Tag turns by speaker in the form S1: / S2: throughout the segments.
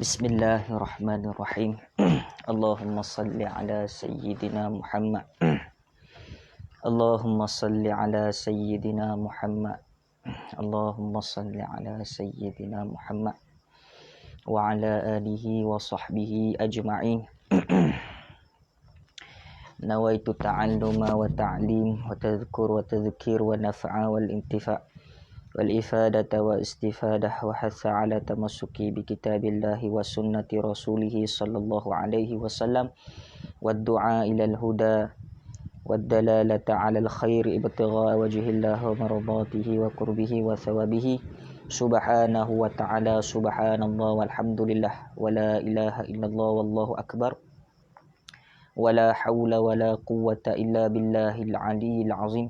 S1: Bismillahirrahmanirrahim. Allahumma salli ala sayyidina Muhammad. Allahumma salli ala sayyidina Muhammad. Allahumma salli ala sayyidina Muhammad wa ala alihi wa sahbihi ajma'in. Nawaitu ta'alluma wa ta'lim wa tadhkur wa tadhkir wa naf'a wal intifa' والإفادة واستفادة وحث على تمسك بكتاب الله وسنة رسوله صلى الله عليه وسلم والدعاء إلى الهدى والدلالة على الخير ابتغاء وجه الله ومرضاته وقربه وثوابه سبحانه وتعالى. سبحان الله والحمد لله ولا إله إلا الله والله أكبر ولا حول ولا قوة إلا بالله العلي العظيم.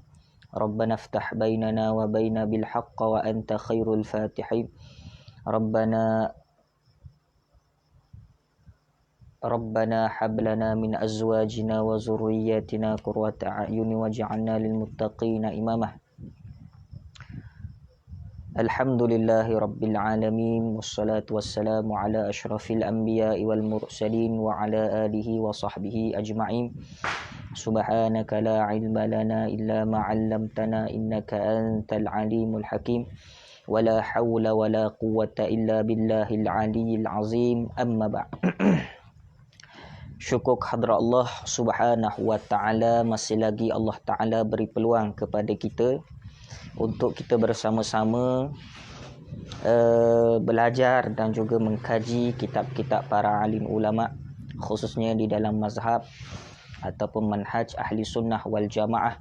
S1: ربنا افتح بيننا وبين بالحق وأنت خير الفاتحين. ربنا هب لنا من أزواجنا وذرياتنا قرة أعين واجعلنا للمتقين إماما. الحمد لله رب العالمين والصلاة والسلام على أشرف الأنبياء والمرسلين وعلى آله وصحبه أجمعين. سبحانك لا علم لنا إلا ما علمتنا إنك أنت العليم الحكيم ولا حول ولا قوة إلا بالله العلي العظيم. أما بعد. Syukur kehadrat Allah Subhanahu wa taala, masih lagi Allah Taala beri peluang kepada kita untuk kita bersama-sama belajar dan juga mengkaji kitab-kitab para alim ulama, khususnya di dalam mazhab ataupun manhaj ahli sunnah wal jamaah.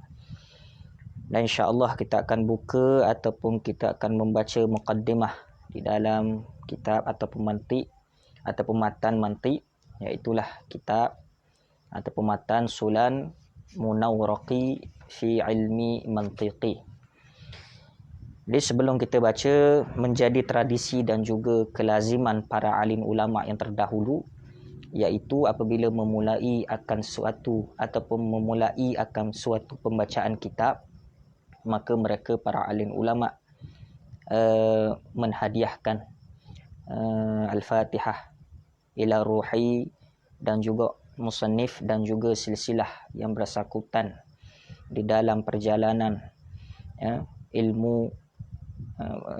S1: Dan insya-Allah kita akan buka ataupun kita akan membaca muqaddimah di dalam kitab ataupun mantiq ataupun matan mantiq, iaitulah kitab ataupun matan Sulan Munawwaraqi fi ilmi mantiqi. Jadi sebelum kita baca, menjadi tradisi dan juga kelaziman para alim ulama yang terdahulu, iaitu apabila memulai akan suatu pembacaan kitab, maka mereka para alim ulama menhadiahkan Al-Fatihah ila ruhi dan juga musannif dan juga silsilah yang bersangkutan di dalam perjalanan ilmu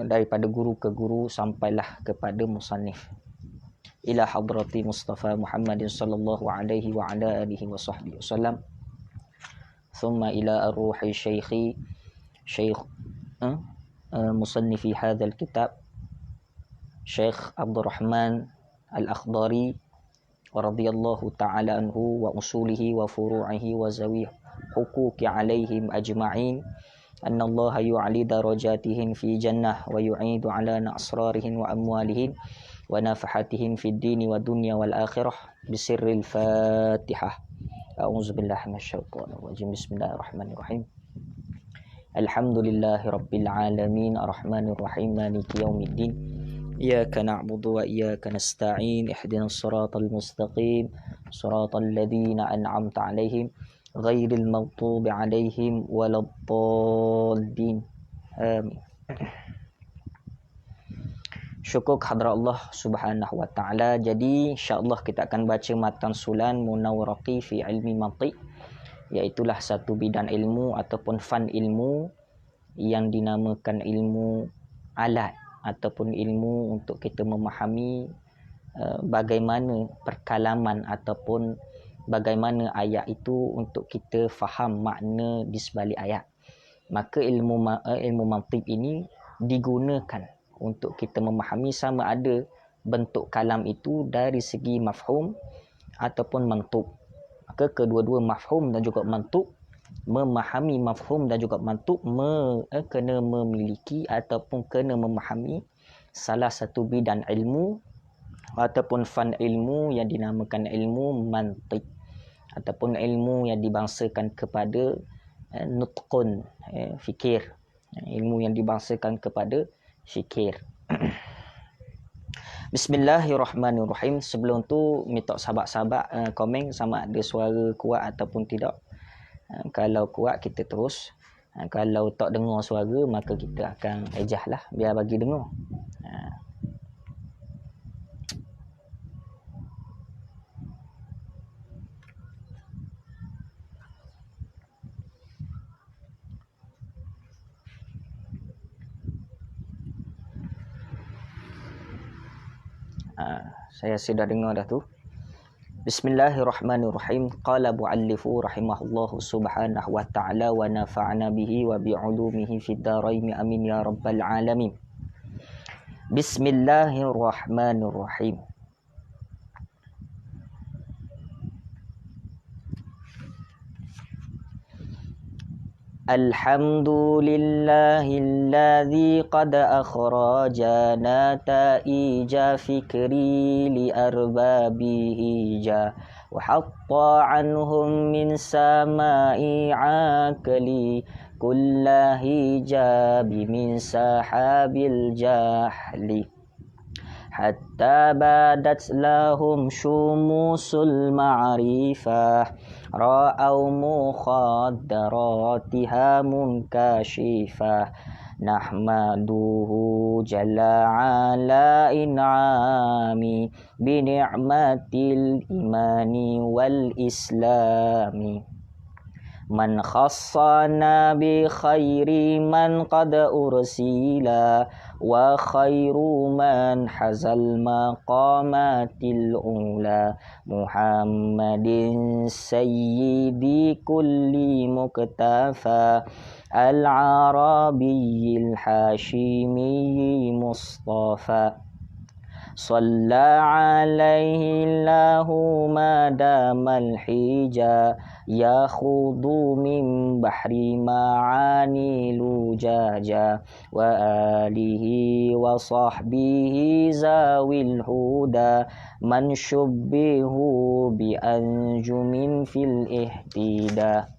S1: daripada guru ke guru sampailah kepada musannif ila hadrati Mustafa Muhammadin sallallahu alaihi wa ala alihi wa sahbihi wasallam, thumma ila ar-ruhi syekh musannifi hadzal kitab Syekh Abdul Rahman Al-Akhdari radhiyallahu ta'ala anhu wa usulihi wa furu'ihi wa zawi huquqi alaihim ajma'in, anna Allah yu'ali darajatihim fi jannah wa yu'idu ala asrarihim wa amwalihim wa nafahatihim fid dini wa dunya wal akhirah bisirril Fatihah. A'udzubillahi minasyaitonir rajim. Bismillahirrahmanirrahim. Alhamdulillahi rabbil alamin arrahmanir rahim maliki yaumiddin. Iyyaka na'budu wa iyyaka nasta'in. Ihdinas siratal mustaqim. Siratal ladzina an'amta 'alaihim ghairil maghdubi 'alaihim waladdallin. Amin. Syukur kehadrat Allah Subhanahu wa taala. Jadi insya-Allah kita akan baca matan Sulan Munawwaraqi fi ilmi mantiq, iaitulah satu bidang ilmu ataupun fan ilmu yang dinamakan ilmu alat ataupun ilmu untuk kita memahami bagaimana perkalaman ataupun bagaimana ayat itu untuk kita faham makna di sebalik ayat. Maka ilmu mantiq ini digunakan untuk kita memahami sama ada bentuk kalam itu dari segi mafhum ataupun mantuq. Maka kedua-dua mafhum dan juga mantuq, memahami mafhum dan juga mantuq kena memiliki ataupun kena memahami salah satu bidang ilmu ataupun fan ilmu yang dinamakan ilmu mantiq ataupun ilmu yang dibangsakan kepada nutqun, fikir, ilmu yang dibangsakan kepada fikir. Bismillahirrahmanirrahim. Sebelum tu minta sahabat-sahabat komen sama ada suara kuat ataupun tidak. Kalau kuat kita terus, kalau tak dengar suara maka kita akan ejah lah biar bagi dengar. Saya sudah dengar dah tu. Bismillahirrahmanirrahim. Qala muallifu rahimahullahu subhanahu wa ta'ala wa nafa'na bihi wa bi'ulumihi fid dharain amin ya rabbal alamin. Bismillahirrahmanirrahim. Alhamdulillahilladzi qad akhrajana ta'ija fikri li arbabihi ja wa hatta anhum min sama'i akali kullahi jabi min sahabil jahli hatta badat lahum syumusul ma'rifah ra'au mukhaddaratiha munkashifah nahmaduhu jalla ala in'ami bi ni'matil imani wal islami man khassana bi khairi man qad ursila wa khairu man hazal maqamatil ula Muhammadin sayyidi kulli muktafa al-arabiyil hashimi mustafa صلى عليه الله ما دام الحجا يخوض من بحر معاني لجاجا وآله وصحبه ذوي الهدى من شبه بأنجم في الاهتداء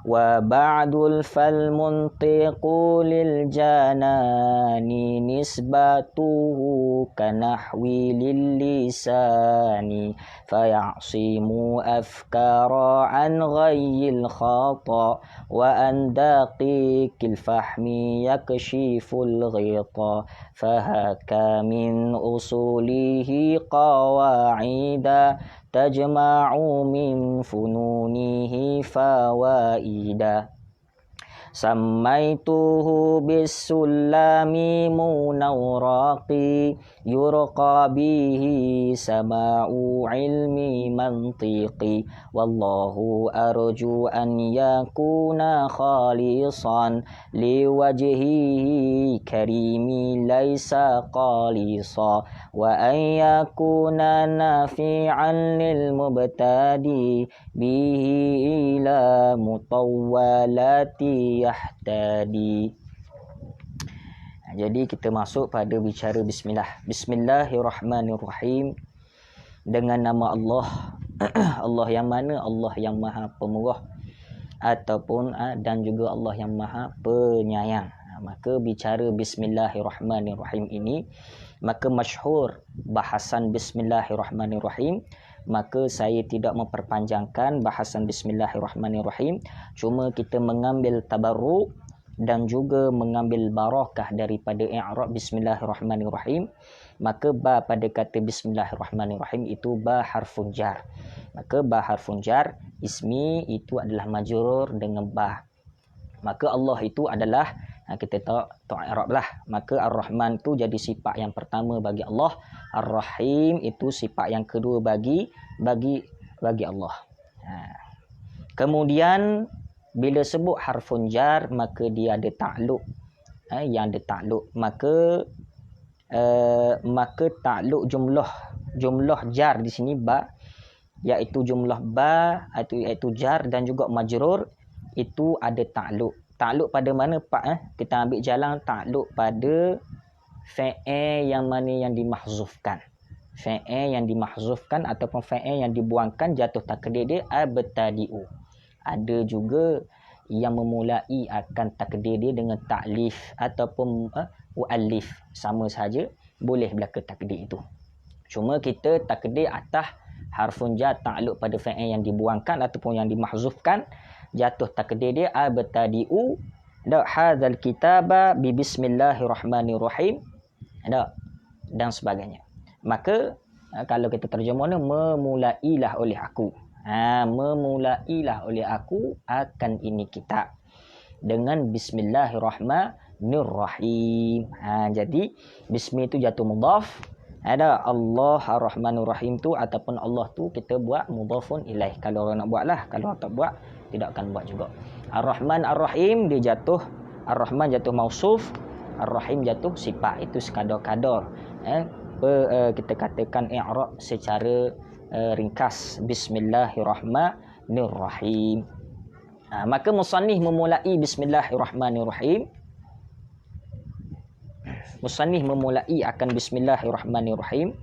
S1: وبعد فالمنطق للجنان نسبته كنحو للسان فيعصم أفكار عن غي الخطأ وأن دقيق الفحم يكشف الغطاء فهك من أصوله قواعدا تجمع من فنونه فوائدا سميته بالسلام منورقي يرقى به سماع علم منطقي والله أرجو أن يكون خالصا لوجهه كريم ليس قالصا وأن يكون نافعا للمبتدي به إلى مطولات yahtadi. Jadi kita masuk pada bicara bismillah. Bismillahirrahmanirrahim. Dengan nama Allah. Allah yang mana? Allah yang Maha Pemurah ataupun dan juga Allah yang Maha Penyayang. Maka bicara bismillahirrahmanirrahim ini, maka masyhur bahasan bismillahirrahmanirrahim. Maka saya tidak memperpanjangkan bahasan bismillahirrahmanirrahim. Cuma kita mengambil tabarruk dan juga mengambil barakah daripada i'rab bismillahirrahmanirrahim. Maka ba pada kata bismillahirrahmanirrahim itu ba harfun jar. Maka ba harfun jar, ismi itu adalah majrur dengan ba. Maka Allah itu adalah kita tahu i'rab lah. Maka Ar-Rahman tu jadi sifat yang pertama bagi Allah. Ar-Rahim itu sifat yang kedua bagi Allah. Kemudian bila sebut harfun jar, maka dia ada takluk. Yang ada takluk, maka takluk jumlah jar di sini ba, iaitu jumlah ba iaitu jar dan juga majrur itu ada takluk. Takluk pada mana Pak? Kita ambil jalan takluk pada fa'il yang mana yang dimahzufkan. Fa'il yang dimahzufkan ataupun fa'il yang dibuangkan jatuh takdir dia abtadi'u. Ada juga yang memulai akan takdir dia dengan ta'lif ataupun mu'allif. Sama saja boleh belaka takdir itu. Cuma kita takdir atas harfun jar takluk pada fa'il yang dibuangkan ataupun yang dimahzufkan, jatuh takdir dia abtadi'u hadzal kitaba bi bismillahirrahmanirrahim dan sebagainya. Maka kalau kita terjemahnya memulailah oleh aku. Memulailah oleh aku akan ini kitab dengan bismillahirrahmanirrahim. Jadi bismi itu jatuh mudhaf, Ada Allah Ar-Rahmanur Rahim tu ataupun Allah tu kita buat mudhafun ilaih. Kalau orang nak buat lah, kalau tak buat tidak akan buat juga. Ar-Rahman Ar-Rahim dia jatuh, Ar-Rahman jatuh mausuf, Ar-Rahim jatuh sifat. Itu sekadar-kadar. Kita katakan i'rab secara ringkas. Bismillahirrahmanirrahim. Maka musannif memulai Bismillahirrahmanirrahim. Musannif memulai akan Bismillahirrahmanirrahim.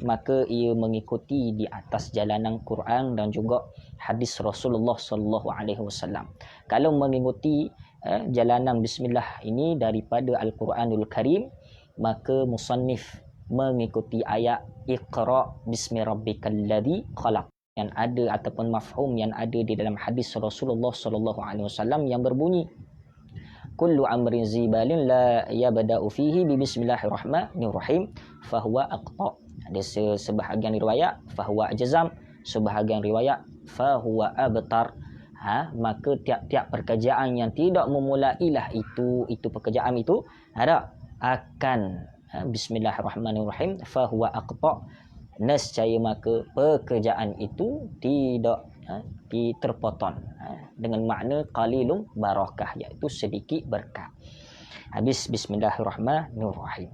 S1: Maka ia mengikuti di atas jalanan Quran dan juga hadis Rasulullah sallallahu alaihi wasallam. Kalau mengikuti jalanan bismillah ini daripada Al-Quranul Karim, maka musannif mengikuti ayat Iqra bismi rabbikal ladzi khalaq yang ada ataupun mafhum yang ada di dalam hadis Rasulullah sallallahu alaihi wasallam yang berbunyi kullu amrin zibalin la yabda'u fihi bi bismillahirrahmanirrahim fahuwa aqta. Ada sebahagian riwayat fahuwa jazam, sebahagian riwayat fahuwa abtar. Maka tiap-tiap pekerjaan yang tidak memulailah itu pekerjaan itu ada akan bismillahirrahmanirrahim fahuwa aqta, nescaya maka pekerjaan itu tidak terpotong dengan makna qalilun barakah, iaitu sedikit berkah. Habis bismillahirrahmanirrahim.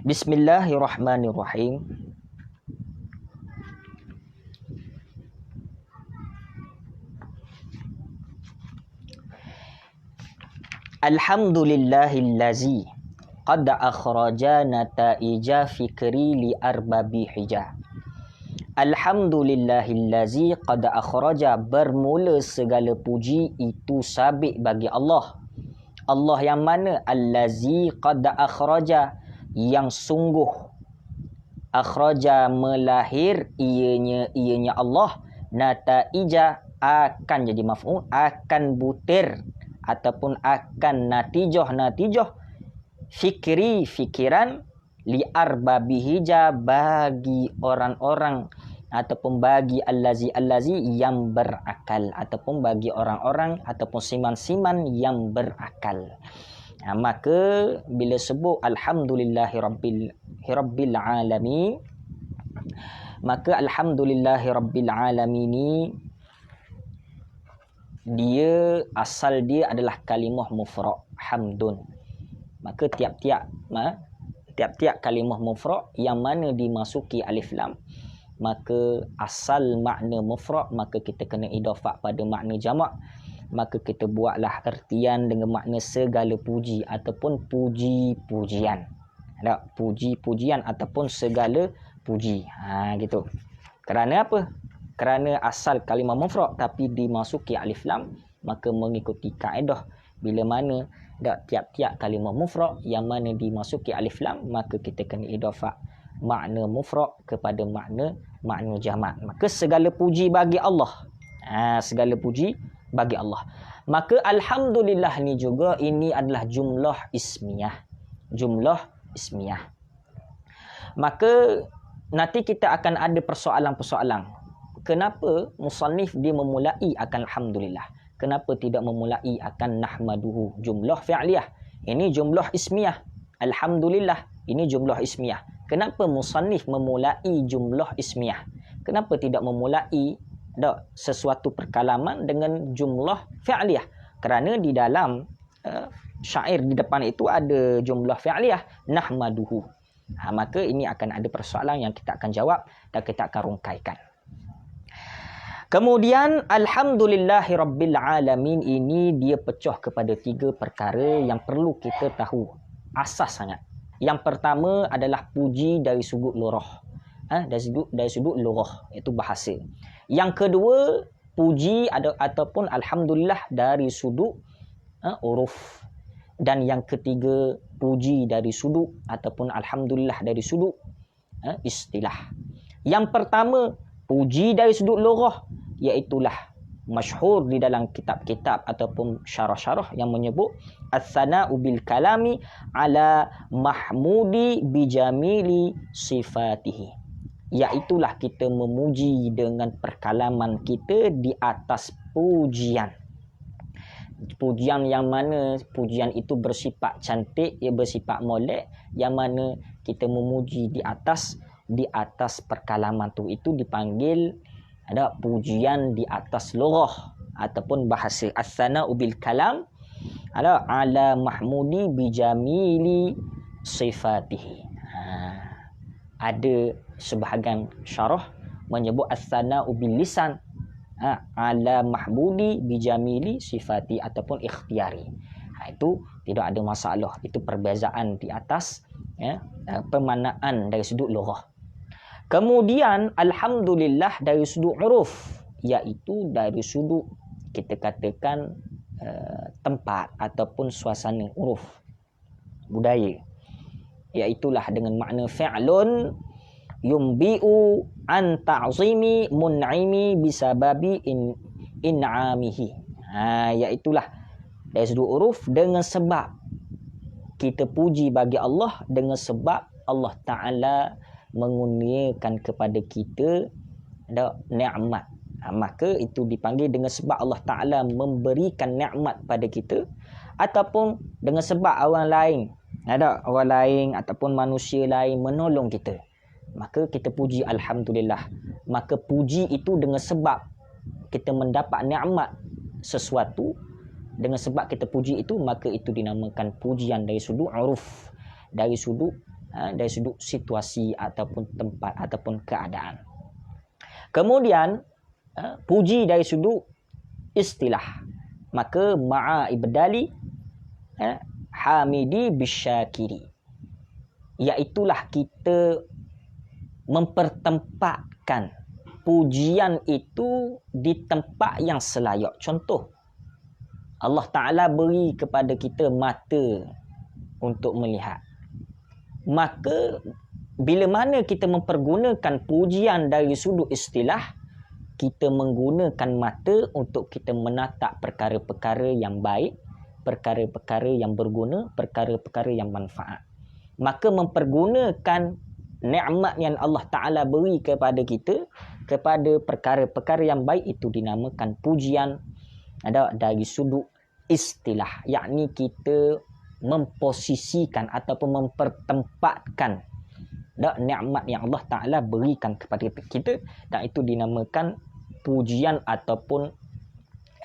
S1: Bismillahirrahmanirrahim. Alhamdulillahillazi qad akhraja nataija fikri li arbabi hija. Alhamdulillahillazi qad akhraja, bermula segala puji itu sabit bagi Allah. Allah yang mana? Allazi qad akhraja, yang sungguh. Akhraja melahir, ianya Allah. Nataija akan jadi maf'ul, akan butir ataupun akan natijah fikri fikiran li arbabi hija, bagi orang-orang ataupun bagi allazi yang berakal, ataupun bagi orang-orang ataupun siman-siman yang berakal. Maka bila sebut alhamdulillahi rabbil alamin, maka alhamdulillahi rabbil alamin ni dia asal dia adalah kalimah mufrad hamdun. Maka tiap-tiap kalimah mufrad yang mana dimasuki alif lam, maka asal makna mufrad, maka kita kena idafah pada makna jamak. Maka kita buatlah ertian dengan makna segala puji ataupun puji-pujian. Ada puji-pujian ataupun segala puji. Gitu. Kerana apa? Kerana asal kalimah mufrad tapi dimasuki alif lam, maka mengikuti kaedah bila mana tiap-tiap kalimah mufrad yang mana dimasuki alif lam, maka kita kena idafah makna mufrad kepada makna jamak. Maka segala puji bagi Allah. Segala puji bagi Allah. Maka alhamdulillah ni juga ini adalah jumlah ismiyah. Jumlah ismiyah. Maka nanti kita akan ada persoalan-persoalan. Kenapa musannif dia memulai akan alhamdulillah? Kenapa tidak memulai akan nahmaduhu? Jumlah fi'liyah. Ini jumlah ismiyah. Alhamdulillah. Ini jumlah ismiyah. Kenapa musannif memulai jumlah ismiyah? Kenapa tidak memulai sesuatu perkalaman dengan jumlah fi'liyah? Kerana di dalam syair di depan itu ada jumlah fi'liyah. Nahmaduhu. Maka ini akan ada persoalan yang kita akan jawab dan kita akan rungkaikan. Kemudian alhamdulillahi rabbil alamin ini dia pecah kepada 3 perkara yang perlu kita tahu. Asas sangat. Yang pertama adalah puji dari sudut lurah. Dari sudut lurah, iaitu bahasa. Yang kedua, puji ataupun alhamdulillah dari sudut uruf. Dan yang ketiga, puji dari sudut ataupun alhamdulillah dari sudut istilah. Yang pertama, puji dari sudut lurah, iaitulah masyhur di dalam kitab-kitab ataupun syarah-syarah yang menyebut as-sana'u bil kalami ala mahmudi bijamili sifatihi. Iaitulah kita memuji dengan perkalaman kita di atas pujian. Pujian yang mana pujian itu bersifat cantik, ia bersifat molek, yang mana kita memuji di atas perkalaman tu, itu dipanggil ada pujian di atas lughah ataupun bahasa. As-sana'u bil kalam ala mahmudi bijamili sifatihi. Ada sebahagian syarah menyebut as-sana'u bil lisan ala mahmudi bijamili sifati ataupun ikhtiyari. Itu tidak ada masalah. Itu perbezaan di atas pemaknaan dari sudut lughah. Kemudian alhamdulillah dari sudut uruf, iaitu dari sudut kita katakan tempat ataupun suasana uruf budaya, iaitulah dengan makna fi'lun yumbi'u an ta'zimi mun'imi bisababi in'amihi. Iaitulah dari sudut uruf, dengan sebab kita puji bagi Allah, dengan sebab Allah Ta'ala mengurniakan kepada kita nikmat. Maka itu dipanggil dengan sebab Allah Ta'ala memberikan nikmat pada kita, ataupun dengan sebab orang lain ataupun manusia lain menolong kita, maka kita puji alhamdulillah. Maka puji itu dengan sebab kita mendapat nikmat sesuatu, dengan sebab kita puji itu, maka itu dinamakan pujian dari sudut uruf, dari sudut situasi ataupun tempat ataupun keadaan. Kemudian puji dari sudut istilah, maka ma'a ibdali hamidi bisyakiri, iaitulah kita mempertempatkan pujian itu di tempat yang selayak. Contoh, Allah Ta'ala beri kepada kita mata untuk melihat. Maka bila mana kita mempergunakan pujian dari sudut istilah, kita menggunakan mata untuk kita menatap perkara-perkara yang baik, perkara-perkara yang berguna, perkara-perkara yang manfaat. Maka mempergunakan nikmat yang Allah Ta'ala beri kepada kita kepada perkara-perkara yang baik, itu dinamakan pujian dari sudut istilah, yakni kita memposisikan ataupun mempertempatkan nikmat yang Allah Ta'ala berikan kepada kita, dan itu dinamakan pujian ataupun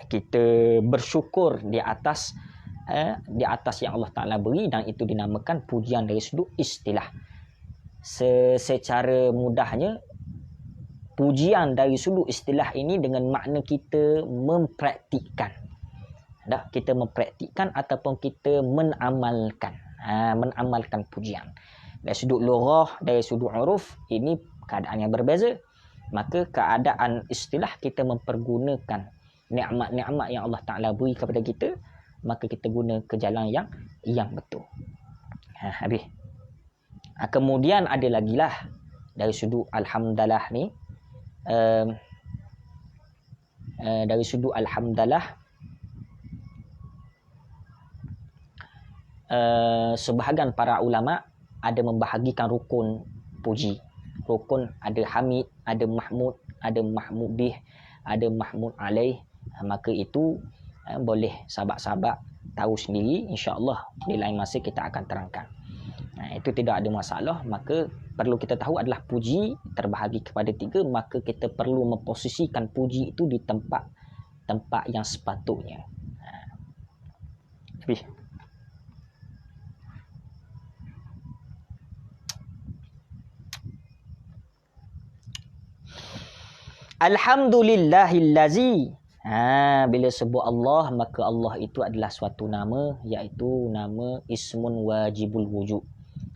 S1: kita bersyukur di atas yang Allah Ta'ala beri, dan itu dinamakan pujian dari sudut istilah. Secara mudahnya, pujian dari sudut istilah ini dengan makna kita mempraktikkan. Kita mempraktikkan ataupun kita menamalkan pujian. Dari sudut lughah, dari sudut uruf, ini keadaan yang berbeza. Maka keadaan istilah, kita mempergunakan nikmat-nikmat yang Allah Ta'ala beri kepada kita, maka kita guna ke jalan yang betul. Habis. Kemudian ada lagi lah dari sudut alhamdulillah ni, dari sudut alhamdulillah, sebahagian para ulama ada membahagikan rukun puji. Rukun ada hamid, ada mahmud, ada mahmud bih, ada mahmud alaih. Maka itu boleh sahabat-sahabat tahu sendiri, insya-Allah di lain masa kita akan terangkan. Itu tidak ada masalah. Maka perlu kita tahu adalah puji terbahagi kepada tiga, maka kita perlu memposisikan puji itu di tempat yang sepatutnya. Alhamdulillahillazi. Bila sebut Allah, maka Allah itu adalah suatu nama, iaitu nama ismun wajibul wujud.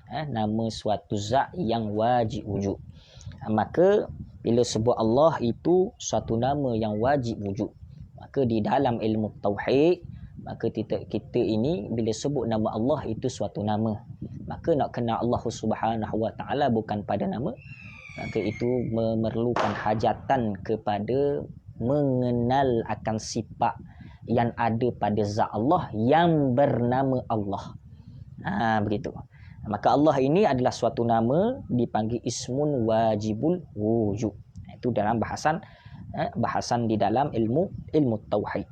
S1: Nama suatu zat yang wajib wujud. Maka bila sebut Allah itu suatu nama yang wajib wujud. Maka di dalam ilmu tauhid, maka kita ini bila sebut nama Allah itu suatu nama, maka nak kenal Allah Subhanahu Wa Taala bukan pada nama, maka itu memerlukan hajatan kepada mengenal akan sifat yang ada pada zat Allah yang bernama Allah. Begitu. Maka Allah ini adalah suatu nama dipanggil ismun wajibul wujud. Itu dalam bahasan di dalam ilmu tauhid.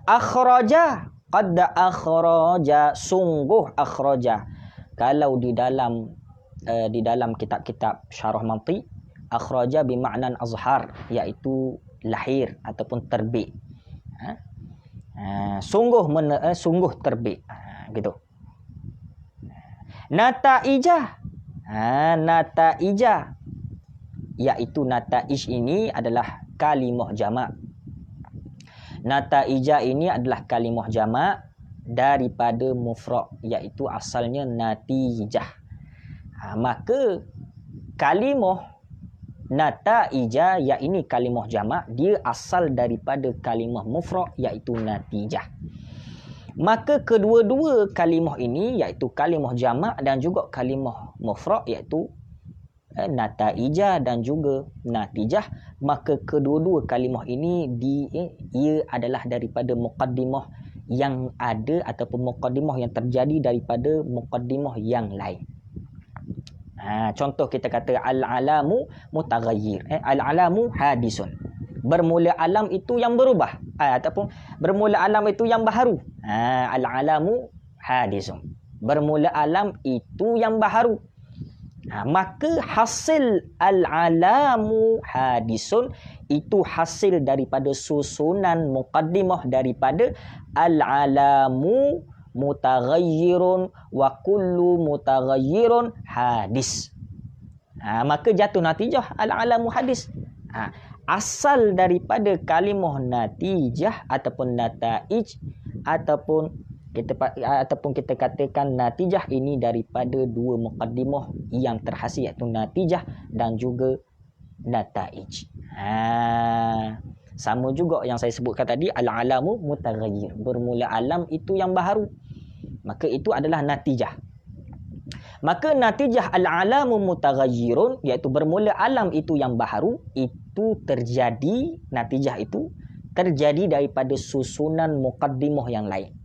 S1: Akhraja, qad akhraja, sungguh akhraja. Kalau di dalam kitab-kitab syarah mantiq, akhraja bermakna azhar, iaitu lahir ataupun terbit. Sungguh terbit. Gitu. Nataijah. Nataijah, iaitu nataij ini adalah kalimah jamak. Nataijah ini adalah kalimah jamak daripada mufrad, iaitu asalnya natijah. Maka kalimah nataijah, ini kalimah jamak, dia asal daripada kalimah mufrad, iaitu natijah. Maka kedua-dua kalimah ini, iaitu kalimah jamak dan juga kalimah mufrad, iaitu nataijah dan juga natijah, maka kedua-dua kalimah ini ia adalah daripada muqaddimah yang ada ataupun muqaddimah yang terjadi daripada muqaddimah yang lain. Contoh kita kata al-alamu mutaghayyir, al-alamu hadisun. Bermula alam itu yang berubah, ataupun bermula alam itu yang baharu. Al-alamu hadisun. Bermula alam itu yang baharu. Maka hasil al-alamu hadisun itu hasil daripada susunan muqaddimah daripada al-alamu mutaghayyirun wa kullu mutaghayyirun hadis. Maka jatuh natijah al-alamu hadis. Asal daripada kalimah natijah ataupun nataij ataupun kita katakan natijah ini daripada dua muqaddimah yang terhasil, iaitu natijah dan juga nataij. Sama juga yang saya sebutkan tadi, al-alamu mutaghayyir, bermula alam itu yang baharu, maka itu adalah natijah. Maka natijah al-alamu mutaghayyirun, iaitu bermula alam itu yang baharu, itu terjadi, natijah itu terjadi daripada susunan muqaddimah yang lain.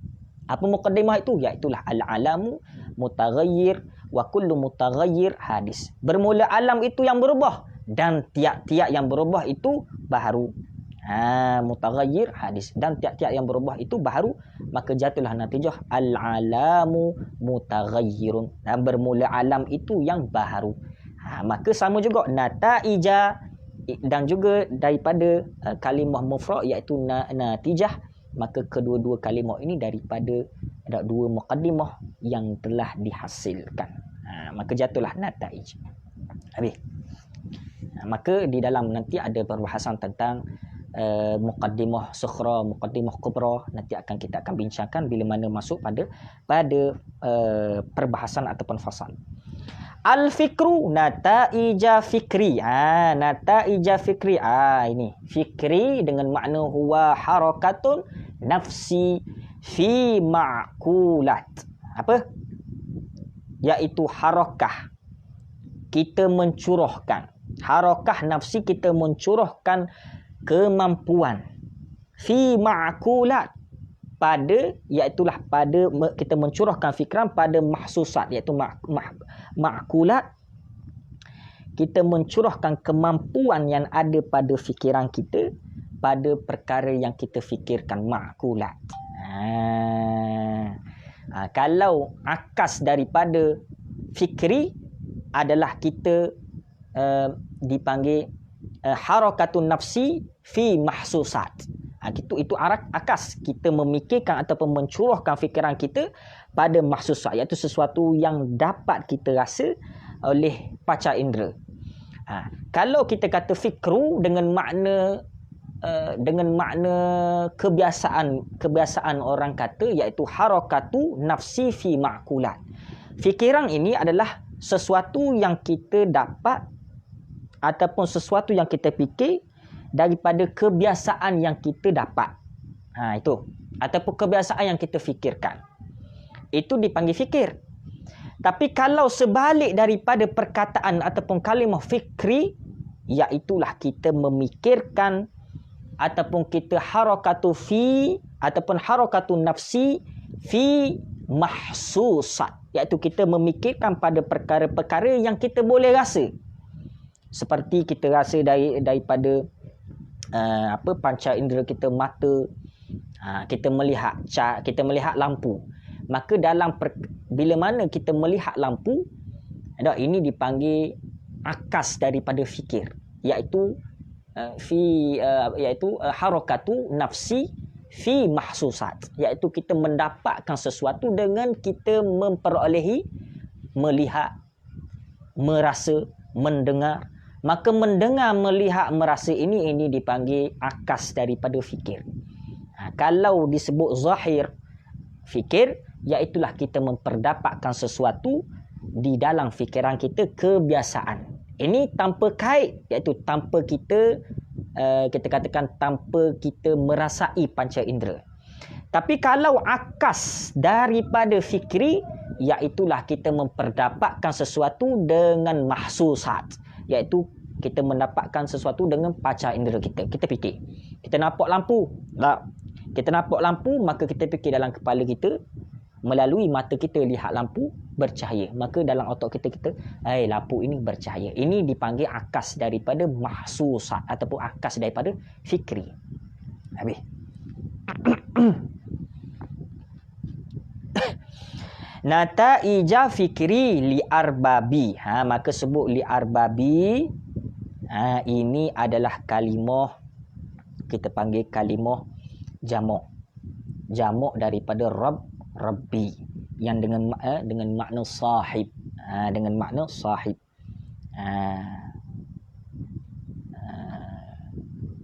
S1: Apa muqaddimah itu? Iaitulah al-alamu mutaghayyir wa kullu mutaghayyir hadis. Bermula alam itu yang berubah dan tiap-tiap yang berubah itu baharu. Mutaghayyir hadis, dan tiap-tiap yang berubah itu baharu, maka jatuhlah natijah al-alamu mutaghayyirun. Bermula alam itu yang baharu. Maka sama juga nataija dan juga daripada kalimah mufrad, iaitu natijah. Maka kedua-dua kalimah ini daripada dua muqaddimah yang telah dihasilkan. Maka jatuhlah nataij. Habis. Maka di dalam nanti ada perbahasan tentang muqaddimah sughra, muqaddimah kubra. Nanti kita akan bincangkan bila mana masuk pada perbahasan ataupun fasal. Al-fikru nataija fikri. Nataija fikri. Ini fikri dengan makna huwa harakatun nafsi fi ma'kulat. Apa? Iaitu harakah, kita mencurahkan. Harakah nafsi, kita mencurahkan kemampuan. Fi ma'kulat, pada, iaitulah pada, kita mencurahkan fikiran pada mahsusat, iaitu ma'kulat. Kita mencurahkan kemampuan yang ada pada fikiran kita pada perkara yang kita fikirkan, ma'kulat. Kalau akas daripada fikri adalah kita dipanggil harakatun nafsi fi mahsusat. Itu akas kita memikirkan ataupun mencurahkan fikiran kita pada mahsusat, iaitu sesuatu yang dapat kita rasa oleh panca indera. Kalau kita kata fikru dengan makna kebiasaan orang kata, iaitu harakatu nafsi fi ma'kulat. Fikiran ini adalah sesuatu yang kita dapat ataupun sesuatu yang kita fikir daripada kebiasaan yang kita dapat. Itu. Ataupun kebiasaan yang kita fikirkan. Itu dipanggil fikir. Tapi kalau sebalik daripada perkataan ataupun kalimah fikri, iaitulah kita memikirkan ataupun kita harakatu fi ataupun harakatu nafsi fi mahsusat, iaitu kita memikirkan pada perkara-perkara yang kita boleh rasa. Seperti kita rasa daripada panca indera kita, mata, kita melihat lampu. Maka bila mana kita melihat lampu, ini dipanggil akas daripada fikir, iaitu harakatu nafsi fi mahsusat, iaitu kita mendapatkan sesuatu dengan kita memperolehi, melihat, merasa, mendengar. Maka mendengar, melihat, merasa ini dipanggil akas daripada fikir. Kalau disebut zahir fikir, iaitulah kita memperdapatkan sesuatu di dalam fikiran kita, kebiasaan. Ini tanpa kait, iaitu tanpa kita katakan tanpa kita merasai panca indera. Tapi kalau akas daripada fikri, iaitulah kita memperdapatkan sesuatu dengan mahsusat, iaitu kita mendapatkan sesuatu dengan panca indera kita. Kita fikir, kita nampak lampu. Kita nampak lampu, maka kita fikir dalam kepala kita, melalui mata kita lihat lampu bercahaya. Maka dalam otak kita lampu ini bercahaya. Ini dipanggil akas daripada mahsusat ataupun akas daripada fikri. Habis. Nataija fikri li arbabi. Maka sebut li arbabi. Ini adalah kalimah, kita panggil kalimah jamak. Jamak daripada Rabbi yang dengan makna sahib. Dengan makna sahib.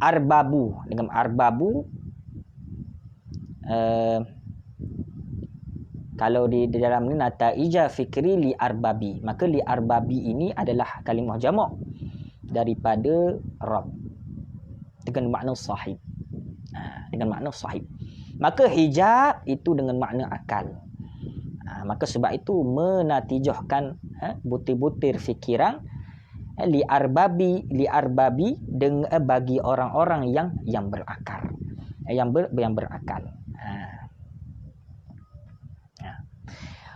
S1: Arbabu, dengan arbabu, kalau di dalam ni nataija fikri li arbabi, maka li arbabi ini adalah kalimah jamak daripada Rabb dengan makna sahib. Dengan makna sahib. Maka hijab itu dengan makna akal. Maka sebab itu menatijahkan butir-butir fikiran li arbabi dengan bagi orang-orang yang berakal. Yang berakal.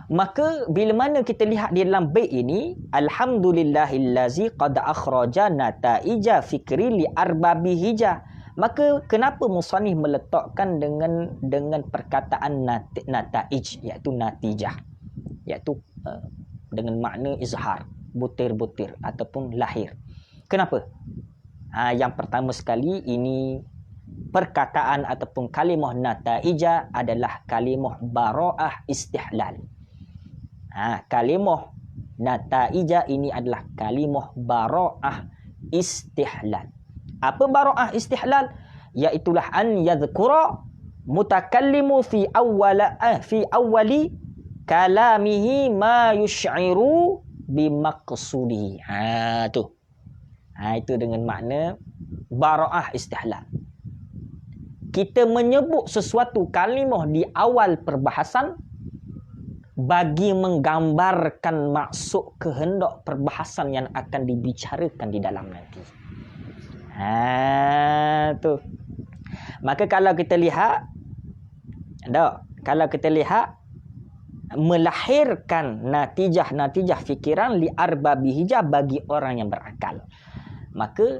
S1: Maka bila mana kita lihat di dalam bait ini, alhamdulillahillazi qad akhraja nataija fikri li arbabi hijab. Maka kenapa musannif meletakkan dengan perkataan nataij, iaitu natijah, iaitu dengan makna izhar, butir-butir ataupun lahir. Kenapa? Yang pertama sekali, ini perkataan ataupun kalimah nataija adalah kalimah bara'ah istihlal. Kalimah nataija ini adalah kalimah bara'ah istihlal. Apa bara'ah istihlal? Iaitulah an yadhkura mutakallimu fi awwali kalamihi ma yush'iru bimaqsudihi. Itu dengan makna bara'ah istihlal. Kita menyebut sesuatu kalimah di awal perbahasan bagi menggambarkan maksud kehendak perbahasan yang akan dibicarakan di dalam nanti. Tu. Maka kalau kita lihat, melahirkan natijah fikiran li arbabi hijab bagi orang yang berakal. Maka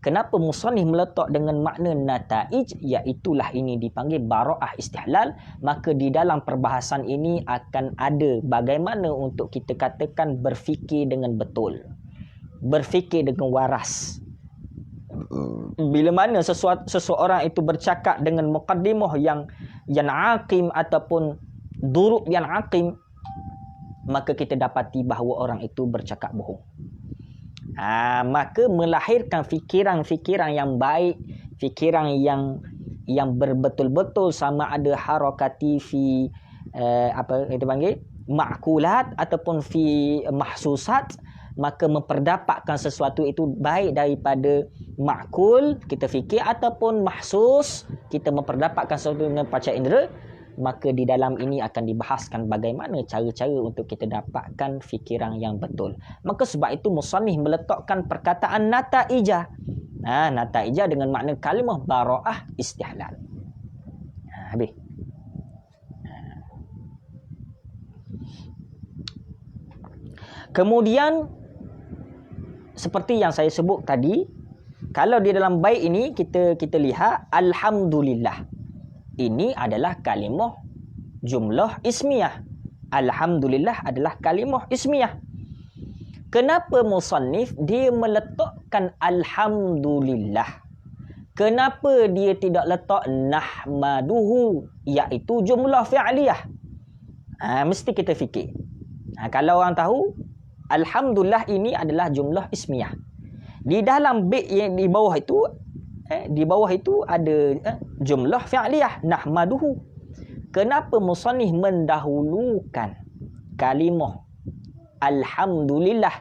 S1: kenapa musannif meletak dengan makna nataij, iaitulah ini dipanggil bara'ah istihlal. Maka di dalam perbahasan ini akan ada bagaimana untuk kita katakan berfikir dengan betul, berfikir dengan waras. Bila mana seseorang itu bercakap dengan muqaddimah yang aqim ataupun durub yang aqim, maka kita dapati bahawa orang itu bercakap bohong. Maka melahirkan fikiran-fikiran yang baik, fikiran yang berbetul-betul, sama ada harakati fi apa kita panggil ma'kulat ataupun fi mahsusat. Maka memperdapatkan sesuatu itu baik daripada ma'kul, kita fikir, ataupun mahsus, kita memperdapatkan sesuatu dengan panca indera. Maka di dalam ini akan dibahaskan bagaimana cara-cara untuk kita dapatkan fikiran yang betul. Maka sebab itu musannif meletakkan perkataan nataija. Nataija dengan makna kalimah bara'ah istihlal. Habis. Kemudian seperti yang saya sebut tadi, kalau di dalam bait ini kita lihat alhamdulillah. Ini adalah kalimah jumlah ismiyah. Alhamdulillah adalah kalimah ismiyah. Kenapa musannif dia meletakkan alhamdulillah? Kenapa dia tidak letak nahmaduhu, iaitu jumlah fi'liyah? Mesti kita fikir. Kalau orang tahu, alhamdulillah ini adalah jumlah ismiyah. Di dalam bait yang di bawah itu ada jumlah fi'liyah nahmaduhu. Kenapa musannif mendahulukan kalimah alhamdulillah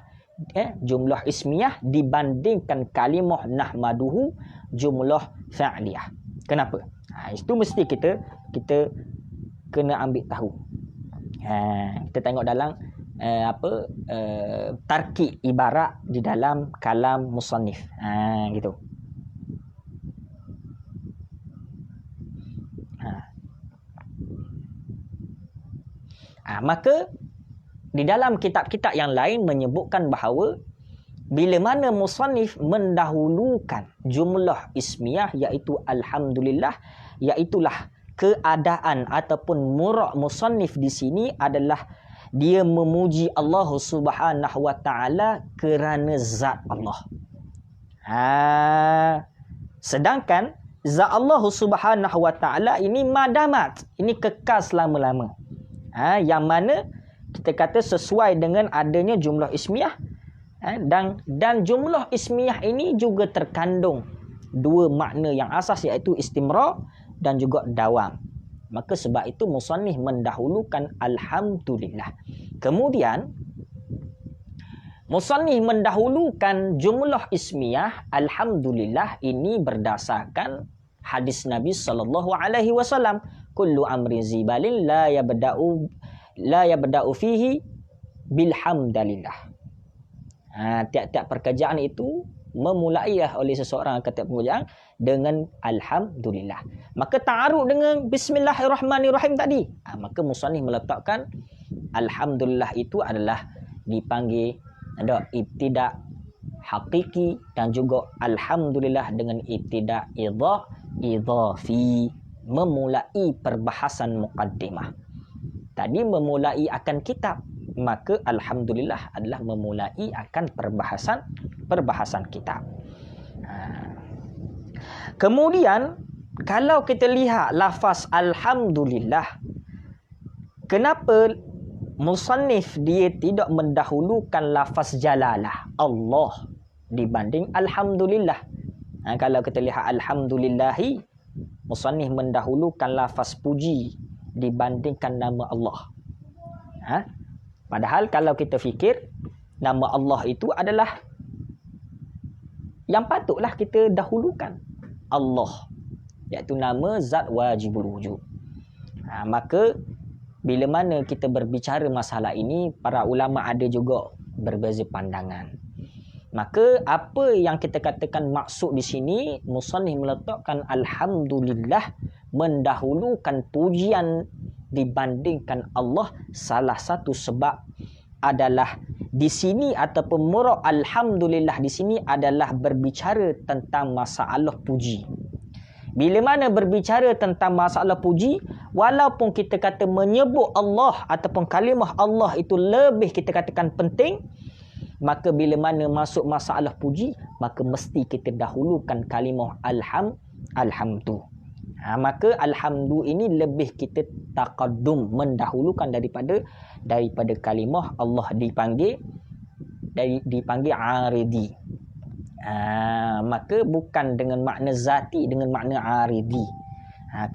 S1: jumlah ismiyah dibandingkan kalimah nahmaduhu jumlah fi'liyah? Kenapa? Itu mesti kita kena ambil tahu. Kita tengok dalam tarkib ibarat di dalam kalam musannif. Gitu. Maka di dalam kitab-kitab yang lain menyebutkan bahawa bila mana musannif mendahulukan jumlah ismiyah iaitu alhamdulillah, iaitulah keadaan ataupun murad musannif di sini adalah dia memuji Allah Subhanahu wa taala kerana zat Allah. Sedangkan zat Allah Subhanahu wa taala ini madamat, ini kekal selama-lama. Yang mana kita kata sesuai dengan adanya jumlah ismiyah, dan jumlah ismiyah ini juga terkandung dua makna yang asas, iaitu istimrar dan juga dawam. Maka sebab itu musannif mendahulukan alhamdulillah. Kemudian musannif mendahulukan jumlah ismiyah alhamdulillah ini berdasarkan hadis Nabi sallallahu alaihi wasallam, kullu amrin zibalin la yabda'u fihi bilhamdalillah. Tiap-tiap pekerjaan itu memulai oleh seseorang kata pekerjaan dengan alhamdulillah. Maka ta'aruf dengan bismillahirrahmanirrahim tadi. Maka musannif meletakkan alhamdulillah itu adalah dipanggil ada ibtida hakiki dan juga alhamdulillah dengan ibtida idhafi, memulai perbahasan muqaddimah. Tadi memulai akan kitab, maka alhamdulillah adalah memulai akan perbahasan kitab. Kemudian kalau kita lihat lafaz alhamdulillah, kenapa musannif dia tidak mendahulukan lafaz jalalah Allah dibanding alhamdulillah? Kalau kita lihat alhamdulillahi, musannif mendahulukan lafaz puji dibandingkan nama Allah. Padahal kalau kita fikir, nama Allah itu adalah yang patutlah kita dahulukan, Allah, iaitu nama zat wajibul wujud. Maka bila mana kita berbicara masalah ini, para ulama ada juga berbeza pandangan. Maka apa yang kita katakan maksud di sini, musannif meletakkan alhamdulillah mendahulukan pujian dibandingkan Allah. Salah satu sebab adalah di sini ataupun murad alhamdulillah di sini adalah berbicara tentang masalah puji. Bila mana berbicara tentang masalah puji, walaupun kita kata menyebut Allah ataupun kalimah Allah itu lebih kita katakan penting, maka bila mana masuk masalah puji, maka mesti kita dahulukan kalimah alhamdu. Maka alhamdu ini lebih kita taqaddum, mendahulukan daripada kalimah Allah dipanggil aridi. Maka bukan dengan makna zati, dengan makna aridi.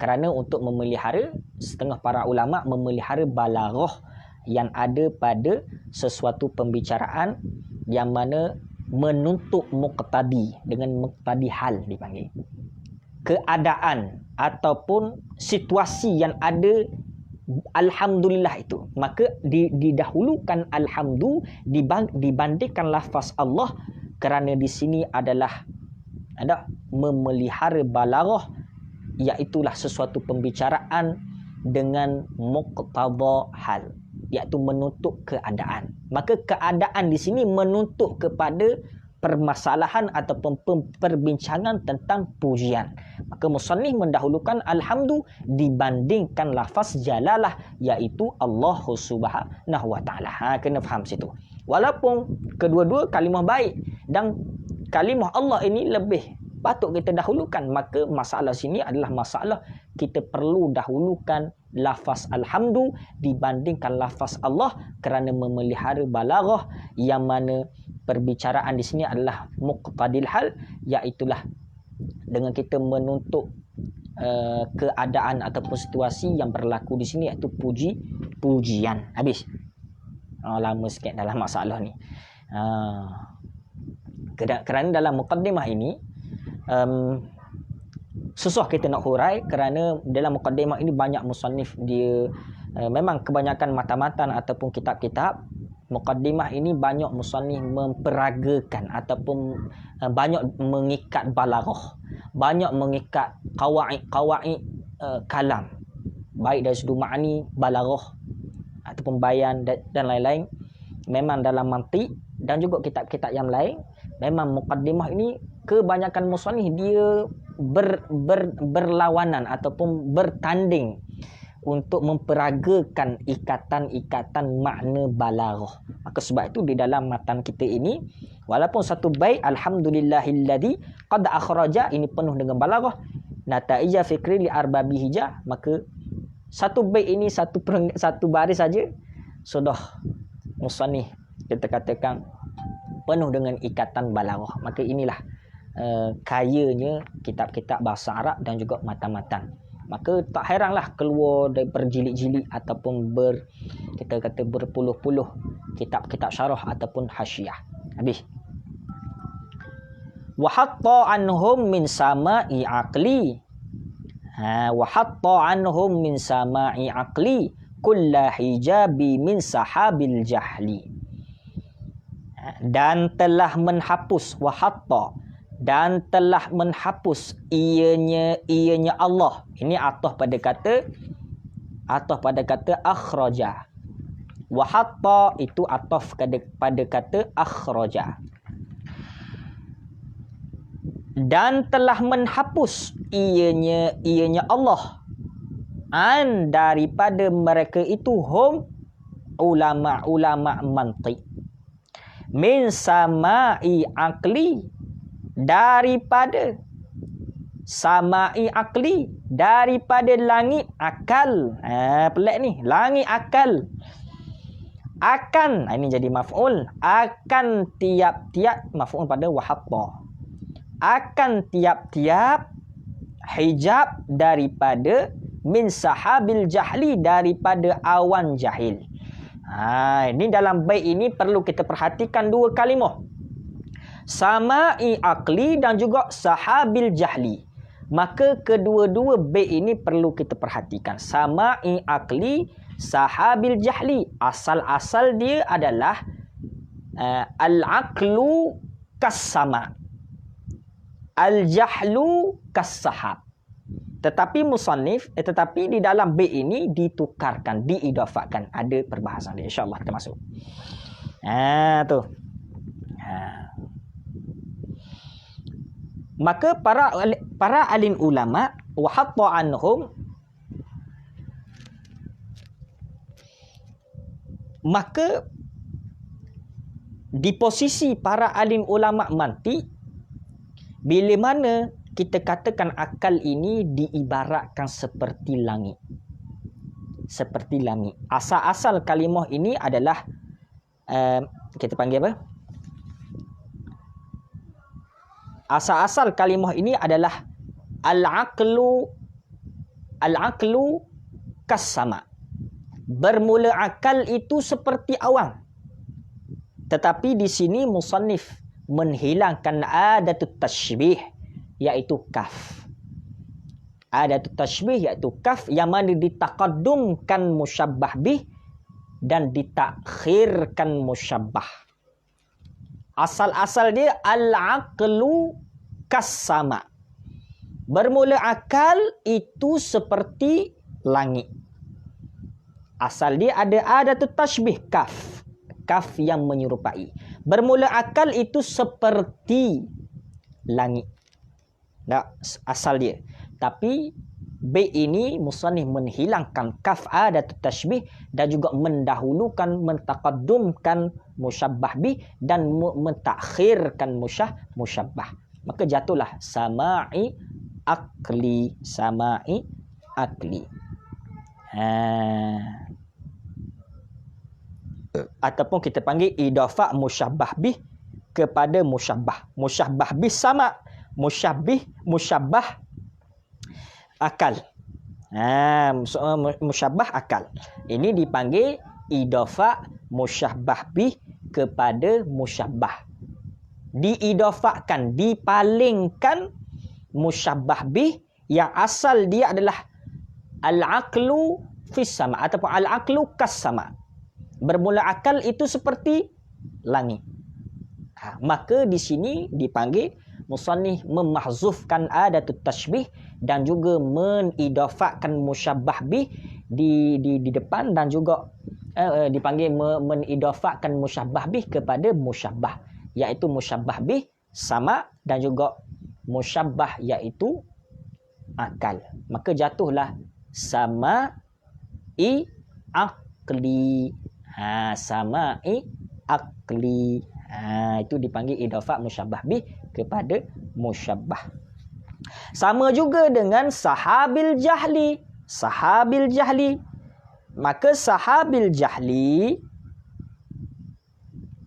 S1: Kerana untuk memelihara, setengah para ulama memelihara balaghah yang ada pada sesuatu pembicaraan yang mana menuntut muqtadi, dengan muqtadi hal dipanggil. Keadaan ataupun situasi yang ada alhamdulillah itu, maka didahulukan alhamdu dibandingkan lafaz Allah, kerana di sini adalah memelihara balaghah, iaitulah sesuatu pembicaraan dengan muqtada hal. iaitu menuntut keadaan. Maka keadaan di sini menuntut kepada permasalahan ataupun perbincangan tentang pujian. Maka musannif mendahulukan alhamdu dibandingkan lafaz jalalah, iaitu Allah Subhanahu wa taala. Kena faham situ. Walaupun kedua-dua kalimah baik dan kalimah Allah ini lebih patut kita dahulukan, maka masalah sini adalah masalah kita perlu dahulukan lafaz alhamdu dibandingkan lafaz Allah kerana memelihara balaghah, yang mana perbicaraan di sini adalah muqtadil hal, iaitulah dengan kita menuntut keadaan ataupun situasi yang berlaku di sini, iaitu pujian. Habis. Lama sikit dalam masalah ni. Kerana dalam muqaddimah ini susah kita nak hurai, kerana dalam muqaddimah ini banyak musannif dia memang kebanyakan matan-matan ataupun kitab-kitab muqaddimah ini banyak musannif memperagakan ataupun banyak mengikat balaghah, banyak mengikat qawaid kalam, baik dari sudut makni, balaghah ataupun bayan dan lain-lain. Memang dalam mantiq dan juga kitab-kitab yang lain, memang muqaddimah ini kebanyakan musannif dia berlawanan ataupun bertanding untuk memperagakan ikatan-ikatan makna balaghah. Maka sebab itu di dalam matan kita ini, walaupun satu bait alhamdulillahilladzi qad akhraja ini penuh dengan balaghah, nataija fikri li arbabi hijah, maka satu bait ini satu baris saja sudah musannif kita katakan penuh dengan ikatan balaghah. Maka inilah kayanya kitab-kitab bahasa Arab dan juga matan-matan. Maka tak heranlah keluar dari berjilid-jilid ataupun kita kata berpuluh-puluh kitab-kitab syarah ataupun hasyiah. Habis. Wa hatta anhum min sama'i aqli. Wa hatta anhum min sama'i aqli kulla hijabi min sahabil jahli. Dan telah menghapus, wa hatta, dan telah menghapus ianya Allah. Ini ataf pada kata akhraja. Wa hatta itu ataf pada kata akhraja. Dan telah menghapus ianya Allah an daripada mereka itu hum ulama-ulama mantiq min sama'i aqli, daripada sama'i aqli, daripada langit akal. Pelik ni, langit akal. Akan, ini jadi maf'ul, akan tiap-tiap, maf'ul pada wahatta, akan tiap-tiap hijab daripada min sahabil jahli, daripada awan jahil. Ini dalam bait ini perlu kita perhatikan dua kalimah, sama'i aqli dan juga sahabil jahli. Maka kedua-dua bait ini perlu kita perhatikan. Sama'i aqli, sahabil jahli. Asal-asal dia adalah al-aqlu kas-sama, al-jahlu kas-sahab. Tetapi musannif, tetapi di dalam bait ini ditukarkan, diidafatkan. Ada perbahasan dia. InsyaAllah kita masuk. Tu. Maka para alim ulama wa hatta anhum, maka di posisi para alim ulama mantiq, bila mana kita katakan akal ini diibaratkan seperti langit. Seperti langit. Asal-asal kalimah ini adalah kita panggil apa? Asal-asal kalimah ini adalah al-aqlu kas-sama. Bermula akal itu seperti awan. Tetapi di sini musannif menghilangkan adatut tashbih, iaitu kaf. Adatut tashbih iaitu kaf, yang mana ditaqaddumkan musyabbah bih dan ditakhirkan musyabbah. Asal-asal dia al-aqlu kas-sama. Bermula akal itu seperti langit. Asal dia ada adatut tashbih kaf. Kaf yang menyerupai. Bermula akal itu seperti langit. Tak, asal dia. Tapi bait ini musannif menghilangkan kaf adatut tashbih dan juga mendahulukan, mentaqaddumkan musyabbah bih dan mentakhirkan musyabbah. Maka jatuhlah sama'i akli. Sama'i akli. Ataupun kita panggil idafah musyabbah bih kepada musyabbah. Musyabbah bih sama. Musyabbah akal. Musyabbah akal. Ini dipanggil idafah musyabbah bih kepada musyabbah. Diidafahkan, dipalingkan musyabbah bih yang asal dia adalah al-aqlu fis sama ataupun al-aqlu kas sama. Bermula akal itu seperti langit. Maka di sini dipanggil musannif memahzufkan adatut tashbih dan juga menidafahkan musyabbah bih di depan dan juga dipanggil menidafahkan musyabbah bih kepada musyabbah, iaitu musyabbah bih sama dan juga musyabbah iaitu akal. Maka jatuhlah sama'i akli. Sama'i akli. Itu dipanggil idafah musyabbah bih kepada musyabbah. Sama juga dengan sahabil jahli. Sahabil jahli. Maka sahabil jahli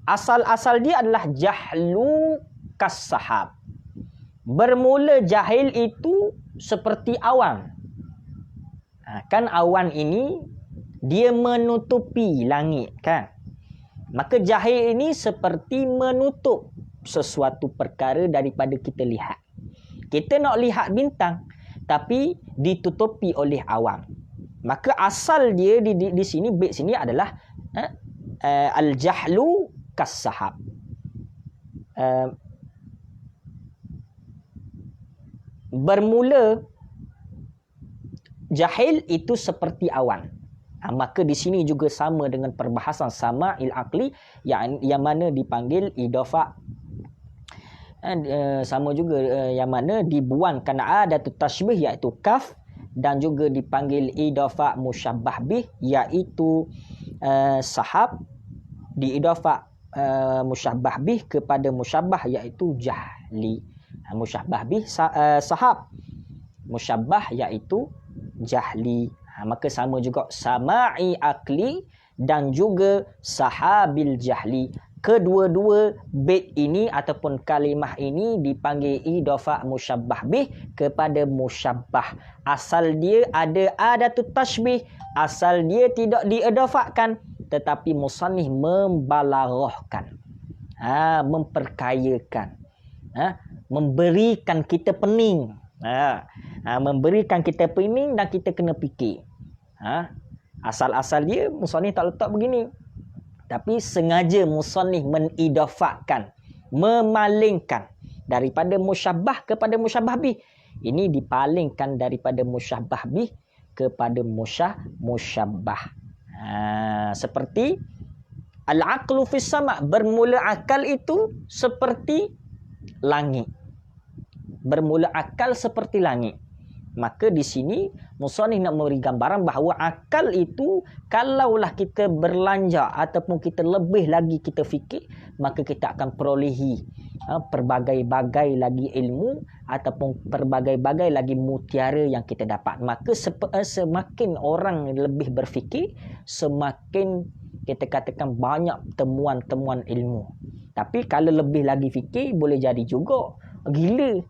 S1: asal-asal dia adalah jahlu kas sahab. Bermula jahil itu seperti awan. Kan awan ini dia menutupi langit kan. Maka jahil ini seperti menutup sesuatu perkara daripada kita lihat. Kita nak lihat bintang tapi ditutupi oleh awan. Maka asal dia di sini, bait sini adalah al-jahlu kas-sahab. Bermula jahil itu seperti awan. Maka di sini juga sama dengan perbahasan sama'il aqli yang mana dipanggil idafah, sama juga yang mana dibuangkan adatut tashbih iaitu kaf dan juga dipanggil idafah musyabbah bih iaitu sahab, diidafah musyabbah bih kepada musyabbah iaitu jahli. Musyabbah bih sahab, musyabbah iaitu jahli. Maka sama juga sama'i akli dan juga sahabil jahli. Kedua-dua bait ini ataupun kalimah ini dipanggil idafah musyabbah bih kepada musyabbah. Asal dia ada adatut tashbih, asal dia tidak diidafahkan, tetapi musannif membalaghahkan, memperkayakan, memberikan kita pening, memberikan kita pening dan kita kena fikir. Asal-asal dia musannif tak letak begini, tapi sengaja musannif menidafahkan, memalingkan daripada musyabbah kepada musyabbah bih. Ini dipalingkan daripada musyabbah bih kepada musyabbah. Seperti al-aqlu fis sama, bermula akal itu seperti langit. Bermula akal seperti langit. Maka di sini musannif nak memberi gambaran bahawa akal itu kalaulah kita berlanjak ataupun kita lebih lagi kita fikir, maka kita akan perolehi pelbagai-bagai lagi ilmu ataupun pelbagai-bagai lagi mutiara yang kita dapat. Maka semakin orang lebih berfikir, semakin kita katakan banyak temuan-temuan ilmu. Tapi kalau lebih lagi fikir, boleh jadi juga gila.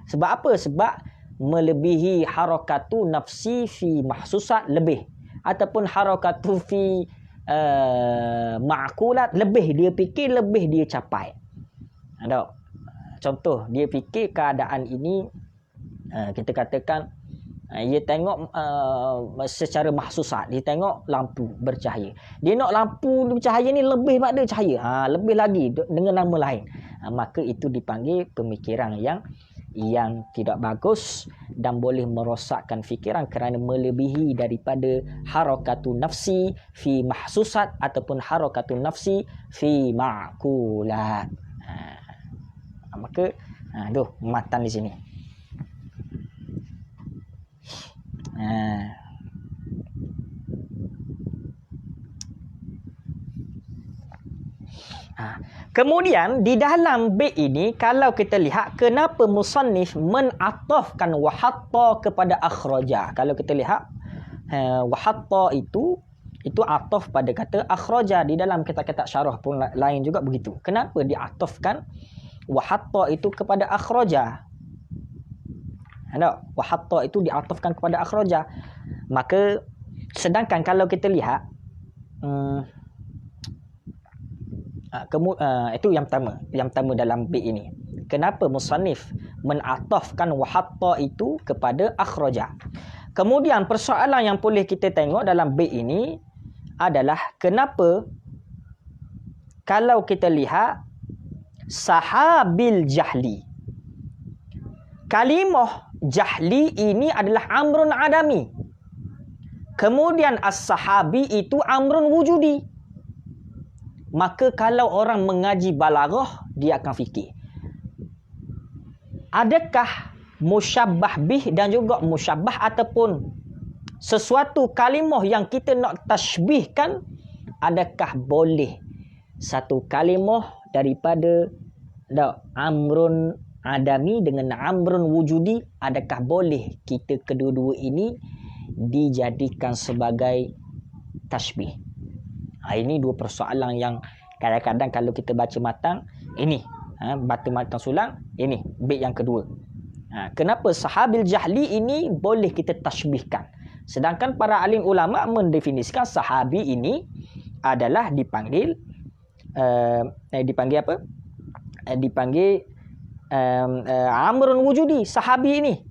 S1: Sebab apa? Sebab melebihi harakatu nafsi fi mahsusat lebih, ataupun harakatu fi ma'kulat lebih dia fikir, lebih dia capai. Contoh, dia fikir keadaan ini, kita katakan dia tengok secara mahsusat, dia tengok lampu bercahaya, dia nak lampu bercahaya ni lebih pada cahaya, lebih lagi dengan nama lain. Maka itu dipanggil pemikiran yang yang tidak bagus dan boleh merosakkan fikiran kerana melebihi daripada harakatun nafsi fi mahsusat ataupun harakatun nafsi fi ma'kulat. Maka tu matan di sini. Kemudian di dalam bait ini kalau kita lihat kenapa musannif menatafkan wahatta kepada akhraja. Kalau kita lihat wahatta itu ataf pada kata akhraja. Di dalam kitab-kitab syarah pun lain juga begitu. Kenapa diatafkan wahatta itu kepada akhraja? Wahatta itu diatafkan kepada akhraja. Maka sedangkan kalau kita lihat itu yang pertama dalam bait ini. Kenapa musannif menatafkan wahatta itu kepada akhraja? Kemudian persoalan yang boleh kita tengok dalam bait ini adalah kenapa kalau kita lihat sahabil jahli. Kalimah jahli ini adalah amrun adami. Kemudian as-sahabi itu amrun wujudi. Maka kalau orang mengaji balaghah, dia akan fikir, adakah musyabbah bih dan juga musyabbah ataupun sesuatu kalimah yang kita nak tashbihkan, adakah boleh satu kalimah daripada amrun adami dengan amrun wujudi, adakah boleh kita kedua-dua ini dijadikan sebagai tashbih? Ini dua persoalan yang kadang-kadang kalau kita baca matan ini, baca matan sulang ini, bait yang kedua. Kenapa sahabil jahli ini boleh kita tashbihkan, sedangkan para alim ulama mendefinisikan sahabi ini adalah dipanggil apa? Dipanggil amrun wujudi, sahabi ini.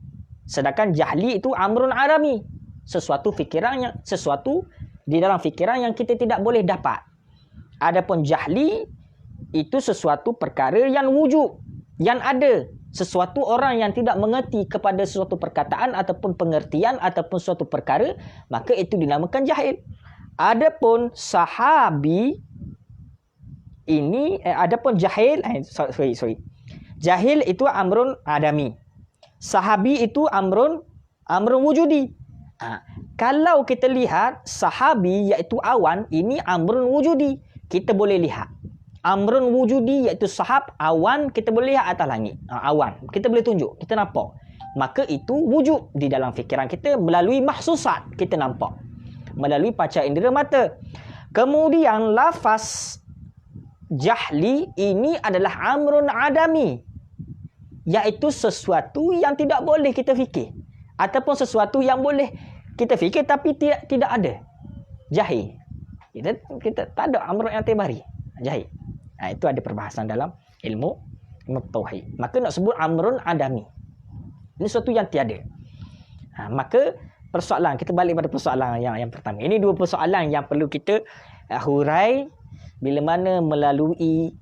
S1: Sedangkan jahli itu amrun adami, sesuatu di dalam fikiran yang kita tidak boleh dapat. Adapun jahli itu sesuatu perkara yang wujud, yang ada. Sesuatu orang yang tidak mengerti kepada sesuatu perkataan ataupun pengertian ataupun suatu perkara, maka itu dinamakan jahil. Adapun sahabi ini, adapun jahil, sorry. Jahil itu amrun adami. Sahabi itu amrun wujudi. Kalau kita lihat sahabi iaitu awan, ini amrun wujudi. Kita boleh lihat. Amrun wujudi iaitu sahab, awan kita boleh lihat atas langit. Awan. Kita boleh tunjuk, kita nampak. Maka itu wujud di dalam fikiran kita melalui mahsusat, kita nampak. Melalui panca indera mata. Kemudian lafaz jahli ini adalah amrun adami, iaitu sesuatu yang tidak boleh kita fikir, ataupun sesuatu yang boleh kita fikir tapi tidak ada. Jahil. Kita tak ada amrun yang tibari. Jahil. Itu ada perbahasan dalam ilmu tauhid. Maka nak sebut amrun adami. Ini sesuatu yang tiada. Maka persoalan, kita balik pada persoalan yang pertama. Ini dua persoalan yang perlu kita hurai bila mana melalui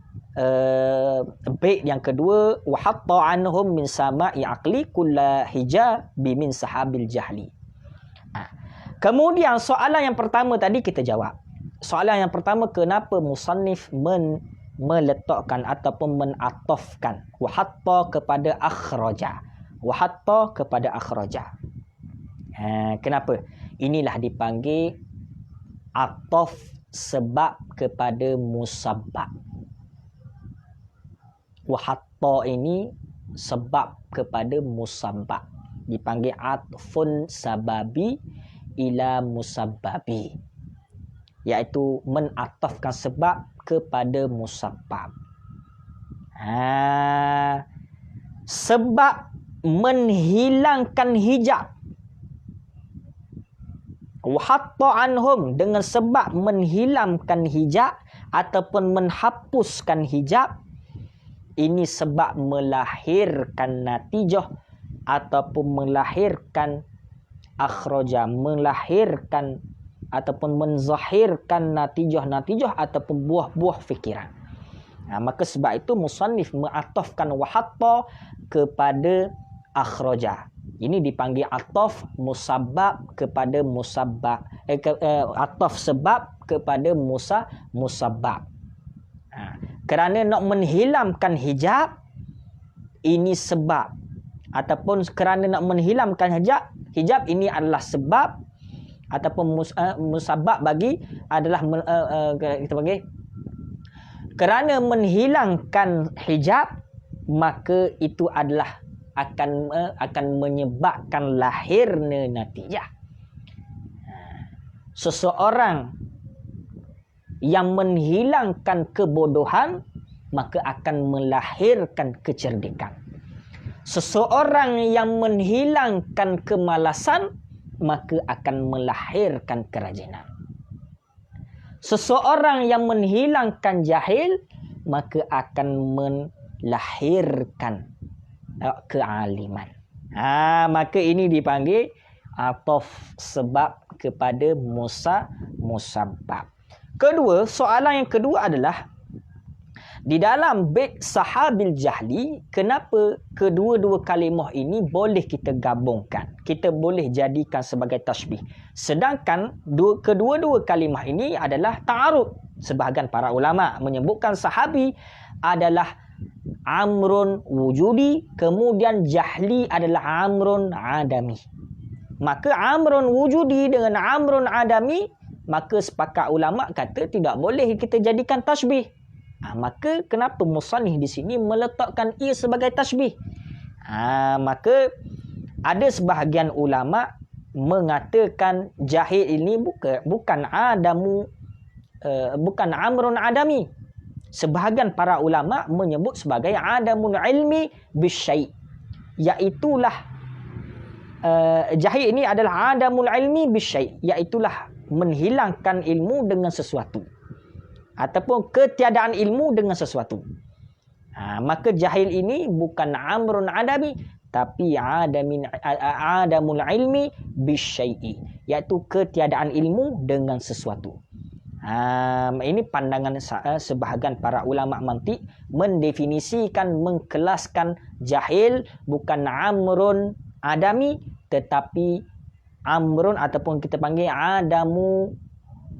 S1: bait yang kedua, wa hatta anhum min sama'i aqli kulla hijab min sahabil jahli. Kemudian soalan yang pertama tadi kita jawab. Soalan yang pertama, kenapa musannif meletakkan ataupun menatafkan wa hatta kepada akhraja. Wa hatta kepada akhraja. Kenapa? Inilah dipanggil ataf sebab kepada musabbab. Wa hatta ini sebab kepada musabbab. Dipanggil atfun sababi ila musabbabi, iaitu menatafkan sebab kepada musabbab. Sebab menghilangkan hijab. Wa hatta anhum, dengan sebab menghilangkan hijab ataupun menghapuskan hijab. Ini sebab melahirkan natijah ataupun melahirkan akhraja, melahirkan ataupun menzahirkan natijah-natijah ataupun buah-buah fikiran. Maka sebab itu musannif mengatafkan wa hatta kepada akhraja. Ini dipanggil ataf musabbab kepada musabbab. Ataf sebab kepada musabbab. Kerana nak menghilangkan hijab, ini sebab. Ataupun kerana nak menghilangkan hijab ini adalah sebab. Ataupun musabbab bagi adalah kita panggil kerana menghilangkan hijab, maka itu adalah akan menyebabkan lahirnya natijah. Seseorang yang menghilangkan kebodohan, maka akan melahirkan kecerdikan. Seseorang yang menghilangkan kemalasan, maka akan melahirkan kerajinan. Seseorang yang menghilangkan jahil, maka akan melahirkan kealiman. Maka ini dipanggil ataf sebab kepada musabbab. Kedua, soalan yang kedua adalah di dalam bait sahabil jahli, kenapa kedua-dua kalimah ini boleh kita gabungkan? Kita boleh jadikan sebagai tashbih. Sedangkan kedua-dua kalimah ini adalah ta'arud. Sebahagian para ulama menyebutkan sahabi adalah amrun wujudi, kemudian jahli adalah amrun adami. Maka amrun wujudi dengan amrun adami, maka sepakat ulama kata tidak boleh kita jadikan tashbih. Maka kenapa musannif di sini meletakkan ia sebagai tashbih? Maka ada sebahagian ulama mengatakan jahil ini bukan amrun adami. Sebahagian para ulama menyebut sebagai adamul ilmi bisyai', iaitulah jahil ini adalah adamul ilmi bisyai', iaitulah menghilangkan ilmu dengan sesuatu ataupun ketiadaan ilmu dengan sesuatu. Maka jahil ini bukan amrun adami, tapi adamul ilmi bisyai'i, iaitu ketiadaan ilmu dengan sesuatu. Ini pandangan sebahagian para ulama mantik mendefinisikan, mengkelaskan jahil bukan amrun adami, tetapi amrun ataupun kita panggil adamu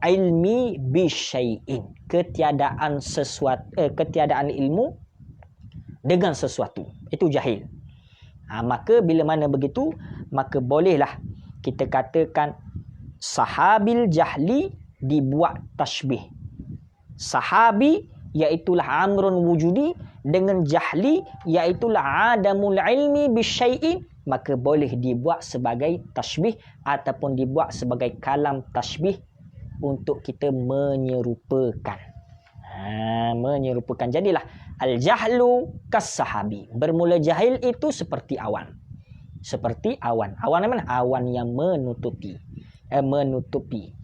S1: ilmi bisyai'in, ketiadaan sesuatu, ketiadaan ilmu dengan sesuatu. Itu jahil. Maka bila mana begitu, maka bolehlah kita katakan sahabil jahli dibuat tashbih. Sahabi iaitulah amrun wujudi, dengan jahli iaitulah adamul ilmi bisyai'in, maka boleh dibuat sebagai tashbih ataupun dibuat sebagai kalam tashbih untuk kita menyerupakan. Menyerupakan. Jadilah al-jahlu kas-sahabi. Bermula jahil itu seperti awan. Seperti awan. Awan mana? Awan yang menutupi. Menutupi.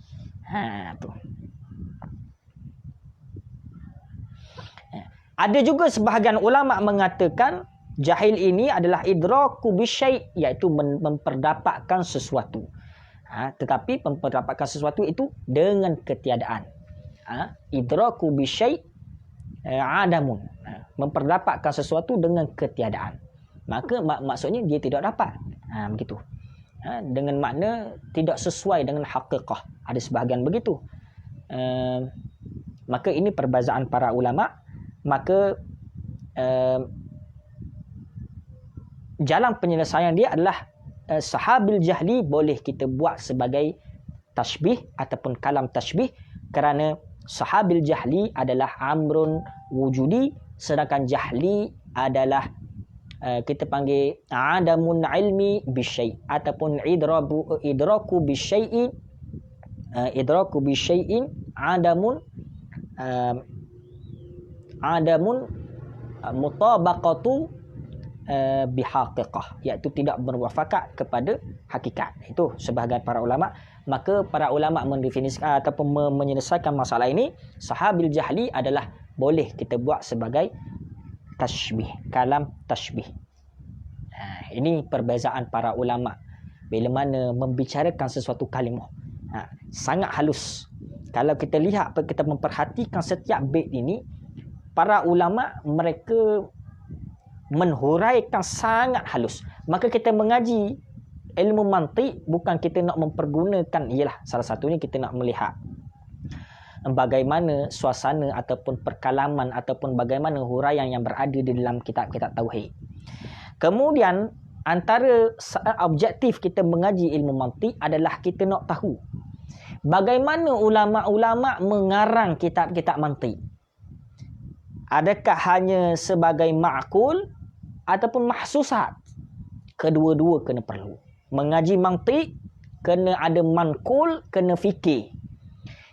S1: Tu. Ada juga sebahagian ulama mengatakan jahil ini adalah idraku bisyai', iaitu memperdapatkan sesuatu. Tetapi memperdapatkan sesuatu itu dengan ketiadaan. Idraku bisyai' adamun. Memperdapatkan sesuatu dengan ketiadaan. Maka maksudnya dia tidak dapat. Begitu. Dengan makna tidak sesuai dengan hakikah. Ada sebahagian begitu. Maka ini perbezaan para ulama. Maka jalan penyelesaian dia adalah sahabil jahli boleh kita buat sebagai tashbih ataupun kalam tashbih, kerana sahabil jahli adalah amrun wujudi, sedangkan jahli adalah kita panggil adamun ilmi bisyai' ataupun idraku bisyai'in, idraku bisyai'in adamun mutabaqatu bihaqiqah, iaitu tidak berwafakat kepada hakikat. Itu sebahagian para ulama. Maka para ulama mendefinisikan ataupun menyelesaikan masalah ini, sahabil jahli adalah boleh kita buat sebagai tashbih, kalam tashbih. Ini perbezaan para ulama bila mana membicarakan sesuatu kalimah. Sangat halus. Kalau kita lihat, kita memperhatikan setiap bait ini, para ulama mereka menhuraikan sangat halus. Maka kita mengaji ilmu mantik bukan kita nak mempergunakan, ialah salah satunya kita nak melihat bagaimana suasana ataupun perkalaman ataupun bagaimana huraian yang berada di dalam kitab-kitab tauhid. Kemudian antara objektif kita mengaji ilmu mantik adalah kita nak tahu bagaimana ulama-ulama mengarang kitab-kitab mantik. Adakah hanya sebagai ma'kul ataupun mahsusat? Kedua-dua kena perlu. Mengaji mantik kena ada manqul, kena fikir.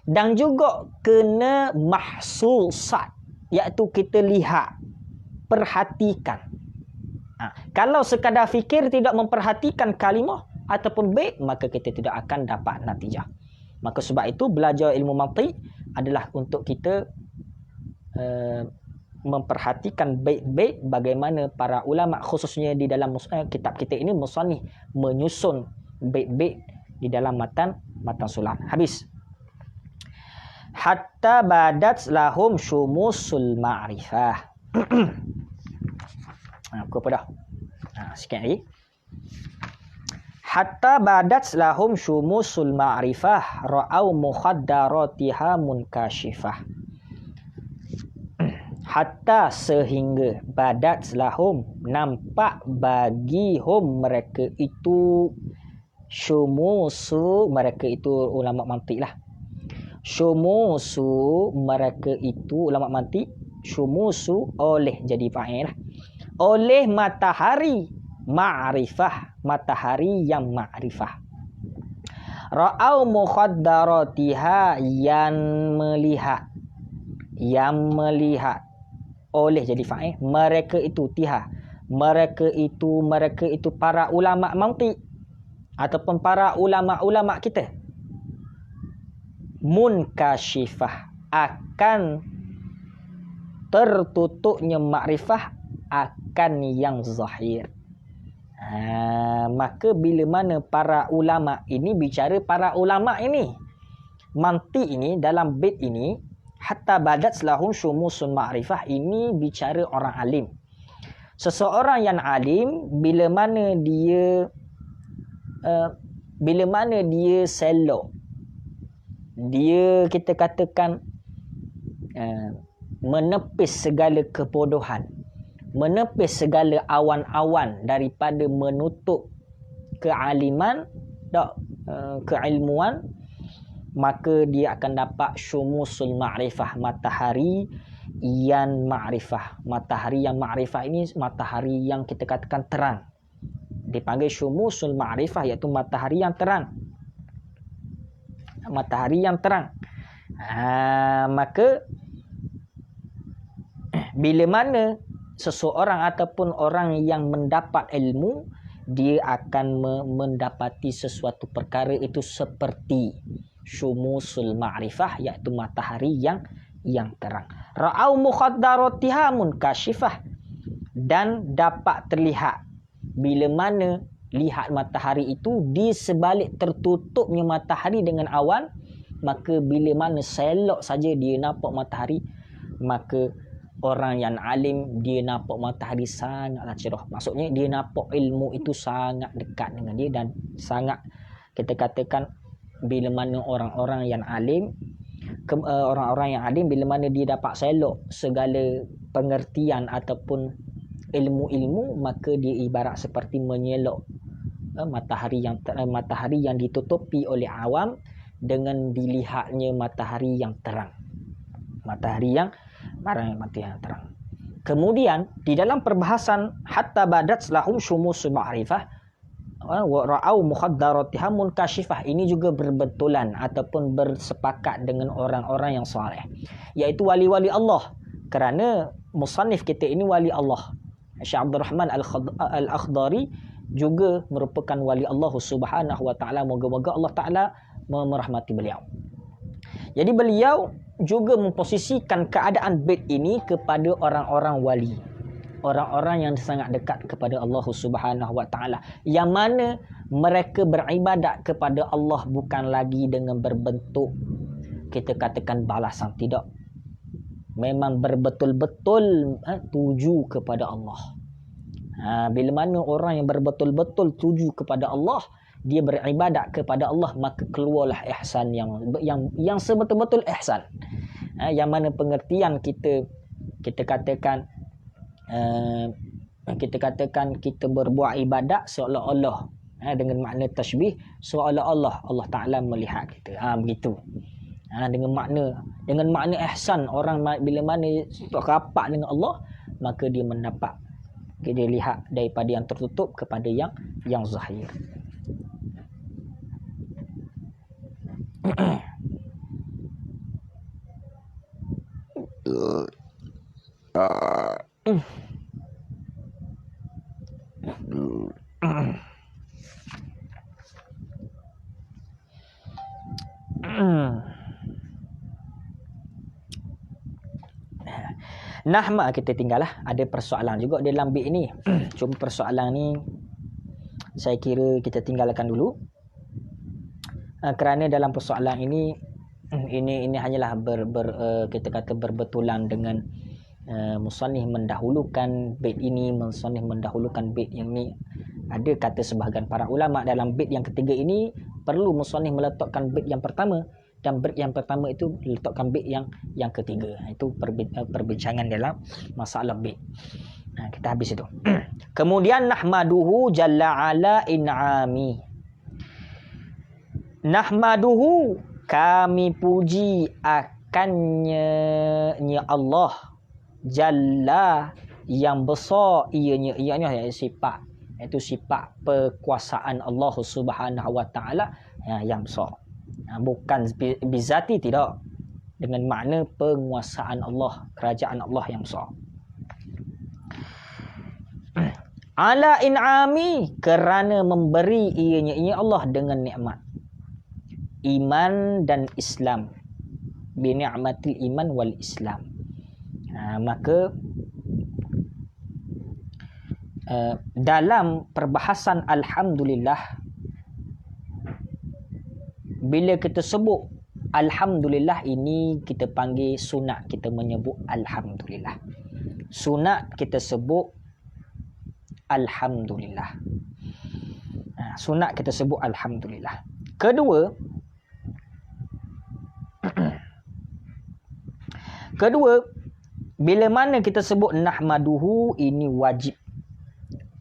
S1: Dan juga kena mahsusat, iaitu kita lihat, perhatikan. Kalau sekadar fikir tidak memperhatikan kalimah ataupun bait, maka kita tidak akan dapat natijah. Maka sebab itu belajar ilmu mantik adalah untuk kita memperhatikan bait-bait bagaimana para ulama khususnya di dalam kitab kita ini musannif menyusun bait-bait di dalam matan sulam. Habis. Hatta badat lahum syumusul ma'rifah. Apa dah? Sikit lagi. Hatta badat lahum syumusul ma'rifah ra'au mukhaddaratiha munkashifah. Hatta sehingga badat lahum nampak bagi hum mereka itu syumusu, mereka itu ulama mantik lah. Syumusu mereka itu ulama mantik, syumusu oleh jadi fa'il lah. Oleh matahari ma'rifah, matahari yang ma'rifah. Ra'au mukhaddaratiha yang melihat oleh jadi fa'il mereka itu tiha, mereka itu para ulama mantik ataupun para ulama-ulama kita munkashifah, akan tertutupnya makrifah akan yang zahir. Maka bila mana para ulama ini bicara, para ulama ini mantik ini dalam bait ini, hatta badat lahum syumusun ma'rifah, ini bicara orang alim. Seseorang yang alim bila mana dia selok, dia kita katakan menepis segala kebodohan, menepis segala awan-awan daripada menutup kealiman, keilmuan, maka dia akan dapat syumusul ma'rifah, matahari yang ma'rifah. Matahari yang ma'rifah ini matahari yang kita katakan terang, dipanggil syumusul ma'rifah, iaitu matahari yang terang. Matahari yang terang. Maka bila mana seseorang ataupun orang yang mendapat ilmu, dia akan mendapati sesuatu perkara itu seperti syumusul ma'rifah, iaitu matahari yang terang. Ra'au mukhaddaratiha munkashifah, dan dapat terlihat bila mana lihat matahari itu di sebalik tertutupnya matahari dengan awan, maka bila mana selok saja dia nampak matahari, maka orang yang alim dia nampak matahari sangatlah cerah. Maksudnya dia nampak ilmu itu sangat dekat dengan dia, dan sangat kita katakan bila mana orang-orang yang alim, orang-orang yang alim bila mana dia dapat selok segala pengertian ataupun ilmu-ilmu, maka dia ibarat seperti menyelok matahari yang ditutupi oleh awam dengan dilihatnya matahari yang terang. Matahari yang terang. Kemudian di dalam perbahasan hatta badat lahum syumusul ma'rifah wa ra'au mukhaddaratiha munkashifah, ini juga berbetulan ataupun bersepakat dengan orang-orang yang soleh, iaitu wali-wali Allah. Kerana musannif kita ini wali Allah. Syekh Abdul Rahman Al-Akhdari juga merupakan wali Allah Subhanahu wa taala. Moga-moga Allah taala merahmati beliau. Jadi beliau juga memposisikan keadaan bait ini kepada orang-orang wali, orang-orang yang sangat dekat kepada Allah Subhanahu wa taala, yang mana mereka beribadat kepada Allah bukan lagi dengan berbentuk kita katakan balasan, tidak. Memang berbetul-betul tuju kepada Allah. Bila mana orang yang berbetul-betul tuju kepada Allah, dia beribadat kepada Allah, maka keluarlah ihsan yang sebetul-betul ihsan. Yang mana pengertian kita katakan kita berbuat ibadat seolah-olah dengan makna tasbih, seolah-olah Allah Taala melihat kita. Begitu. Dengan makna ihsan, orang bila mana rapat dengan Allah, maka dia mendapat, dia lihat daripada yang tertutup kepada yang zahir. Nahma kita tinggallah. Ada persoalan juga dalam bait ni. Cuma persoalan ni saya kira kita tinggalkan dulu. Kerana dalam persoalan ini hanyalah kita kata berbetulan dengan musannif mendahulukan bait ini, musannif mendahulukan bait yang ni. Ada kata sebahagian para ulama dalam bait yang ketiga ini perlu musannif meletakkan bait yang pertama, dan bait yang pertama itu letakkan bait yang ketiga. Itu perbincangan dalam masalah bait. Kita habis itu. Kemudian nahmaduhu jalla ala in'ami. Nahmaduhu, kami puji akannya Allah, jalla yang besar ianya sifat, iaitu sifat perkuasaan Allah Subhanahu wa taala yang besar. Bukan bizati, tidak, dengan makna penguasaan Allah, kerajaan Allah yang besar. Ala in'ami, kerana memberi ianya Allah dengan nikmat iman dan Islam, bi ni'matil iman wal Islam. Maka dalam perbahasan alhamdulillah, bila kita sebut alhamdulillah ini, kita panggil sunat kita menyebut alhamdulillah. Sunat kita sebut alhamdulillah. Sunat kita sebut alhamdulillah. Kedua, bila mana kita sebut nahmaduhu, ini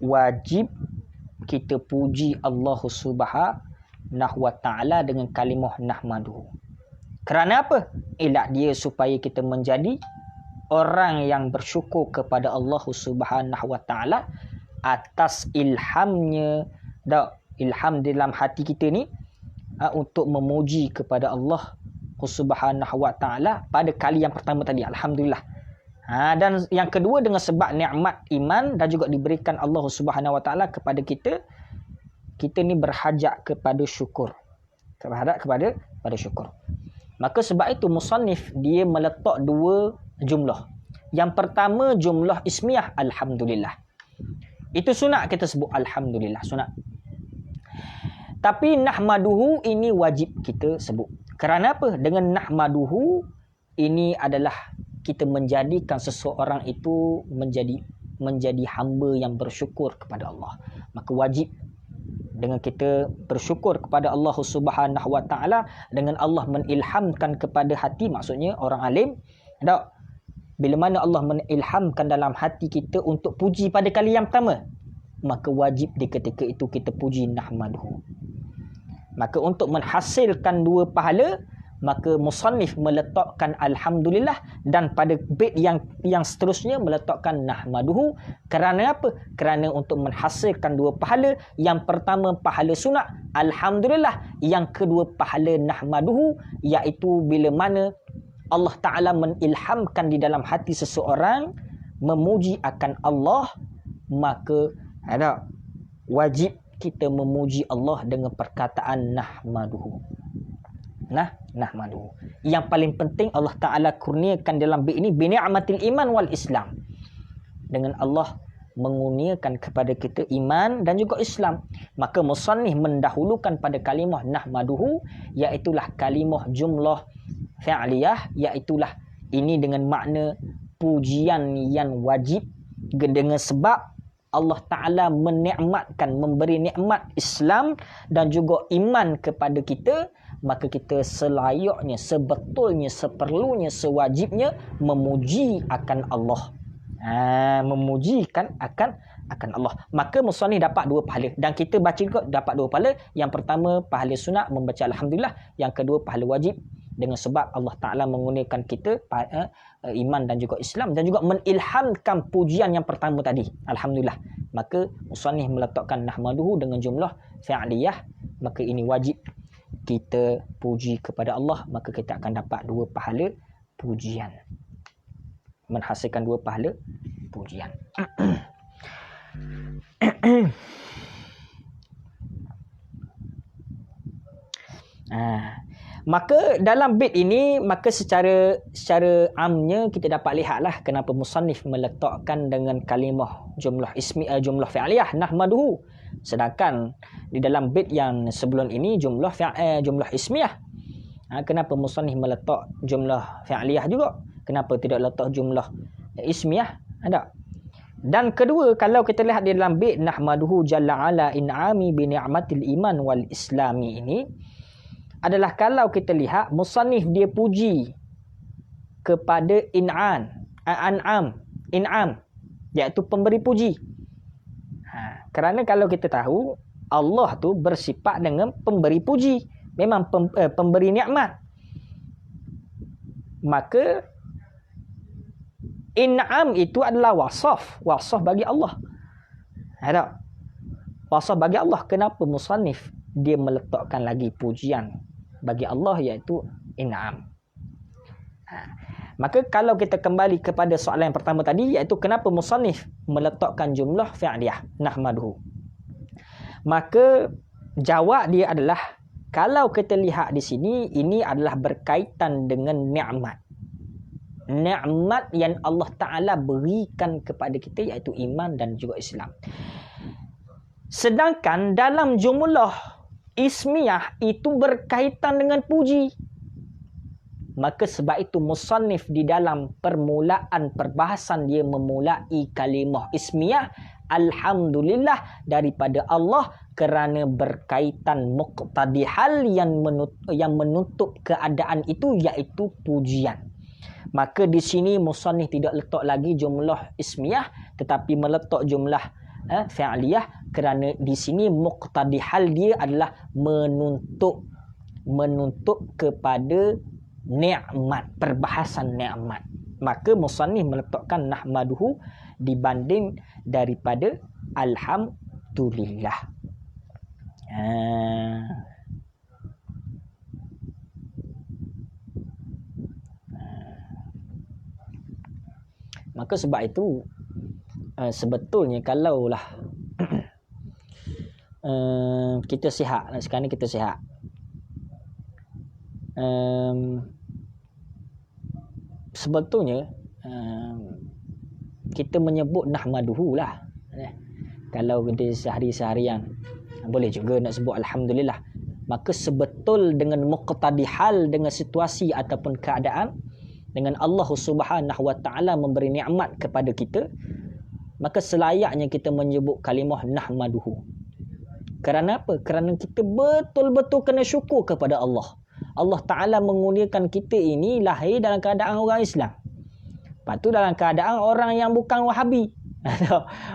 S1: wajib kita puji Allah Subhanahu wa taala dengan kalimah nahmaduhu. Kerana apa? Elak dia supaya kita menjadi orang yang bersyukur kepada Allah Subhanahu wa taala atas ilhamnya, ilham dalam hati kita ni untuk memuji kepada Allah Subhanahu wa taala pada kali yang pertama tadi, alhamdulillah. Dan yang kedua dengan sebab nikmat iman dan juga diberikan Allah Subhanahu wa taala kepada kita ni berhajat kepada syukur. Kepada syukur. Maka sebab itu musannif dia meletak dua jumlah. Yang pertama jumlah ismiyah alhamdulillah. Itu sunat kita sebut alhamdulillah, sunat. Tapi nahmaduhu ini wajib kita sebut. Kerana apa? Dengan nahmaduhu ini adalah kita menjadikan seseorang itu menjadi hamba yang bersyukur kepada Allah. Maka wajib dengan kita bersyukur kepada Allah Subhanahu wa taala, dengan Allah menilhamkan kepada hati, maksudnya orang alim, bila mana Allah menilhamkan dalam hati kita untuk puji pada kali yang pertama, maka wajib di ketika itu kita puji nahmaduhu. Maka untuk menghasilkan dua pahala, maka musannif meletakkan alhamdulillah, dan pada bait yang seterusnya meletakkan nahmaduhu. Kerana apa? Kerana untuk menghasilkan dua pahala. Yang pertama pahala sunat alhamdulillah, yang kedua pahala nahmaduhu, iaitu bila mana Allah Ta'ala menilhamkan di dalam hati seseorang memuji akan Allah, maka wajib kita memuji Allah dengan perkataan nahmaduhu. Nahmaduhu. Yang paling penting Allah Ta'ala kurniakan dalam bait ini bi ni'matil iman wal Islam. Dengan Allah mengurniakan kepada kita iman dan juga Islam. Maka musannif mendahulukan pada kalimah nahmaduhu, iaitulah kalimah jumlah fi'liyah, iaitulah ini dengan makna pujian yang wajib, dengan sebab Allah Ta'ala menikmatkan, memberi nikmat Islam dan juga iman kepada kita, maka kita selayaknya, sebetulnya, seperlunya, sewajibnya memuji akan Allah. Memujikan akan Allah. Maka musannif dapat 2 pahala. Dan kita baca juga dapat 2 pahala. Yang pertama, pahala sunat membaca Alhamdulillah. Yang kedua, pahala wajib. Dengan sebab Allah Ta'ala menggunakan kita iman dan juga Islam, dan juga menilhamkan pujian yang pertama tadi, Alhamdulillah. Maka musannif meletakkan nahmaduhu dengan jumlah fi'liyah. Maka ini wajib kita puji kepada Allah. Maka kita akan dapat 2 pahala pujian, menghasilkan 2 pahala pujian. Maka dalam bait ini, maka secara amnya kita dapat lihatlah kenapa musannif meletakkan dengan kalimah jumlah jumlah fi'liyah nahmaduhu, sedangkan di dalam bait yang sebelum ini jumlah ismiyah. Kenapa musannif meletak jumlah fi'liyah juga? Kenapa tidak letak jumlah ismiyah? Ada. Dan kedua, kalau kita lihat di dalam bait nahmaduhu jalla ala in'ami bi ni'matil iman wal islami ini adalah, kalau kita lihat musannif dia puji kepada in'am, iaitu pemberi puji. Kerana kalau kita tahu Allah tu bersifat dengan pemberi puji, memang pemberi nikmat. Maka in'am itu adalah wasaf bagi Allah. Ada wasaf bagi Allah. Kenapa musannif dia meletakkan lagi pujian bagi Allah, iaitu in'am? Maka kalau kita kembali kepada soalan yang pertama tadi, iaitu kenapa musannif meletakkan jumlah fi'liyah nahmaduhu, maka jawab dia adalah, kalau kita lihat di sini, ini adalah berkaitan dengan nikmat yang Allah Ta'ala berikan kepada kita, iaitu iman dan juga Islam. Sedangkan dalam jumlah ismiyah itu berkaitan dengan puji. Maka sebab itu musannif di dalam permulaan perbahasan dia memulai kalimah ismiyah Alhamdulillah daripada Allah, kerana berkaitan muqtadi hal yang menutup keadaan itu, iaitu pujian. Maka di sini musannif tidak letak lagi jumlah ismiyah, tetapi meletak jumlah fi'liyah, kerana di sini muqtadi hal dia adalah menuntut kepada nikmat, perbahasan nikmat. Maka musannif meletakkan nahmaduhu dibanding daripada alhamdulillah. Maka sebab itu sebetulnya kalaulah kita sihat, sekarang ni kita sihat, sebetulnya kita menyebut nahmaduhu lah. Kalau di sehari-seharian boleh juga nak sebut alhamdulillah. Maka sebetul dengan muqtadi hal, dengan situasi ataupun keadaan, dengan Allah Subhanahu Wa Ta'ala memberi nikmat kepada kita, maka selayaknya kita menyebut kalimah nahmaduhu. Kerana apa? Kerana kita betul-betul kena syukur kepada Allah. Allah Ta'ala mengurniakan kita ini lahir dalam keadaan orang Islam. Lepas tu dalam keadaan orang yang bukan Wahabi.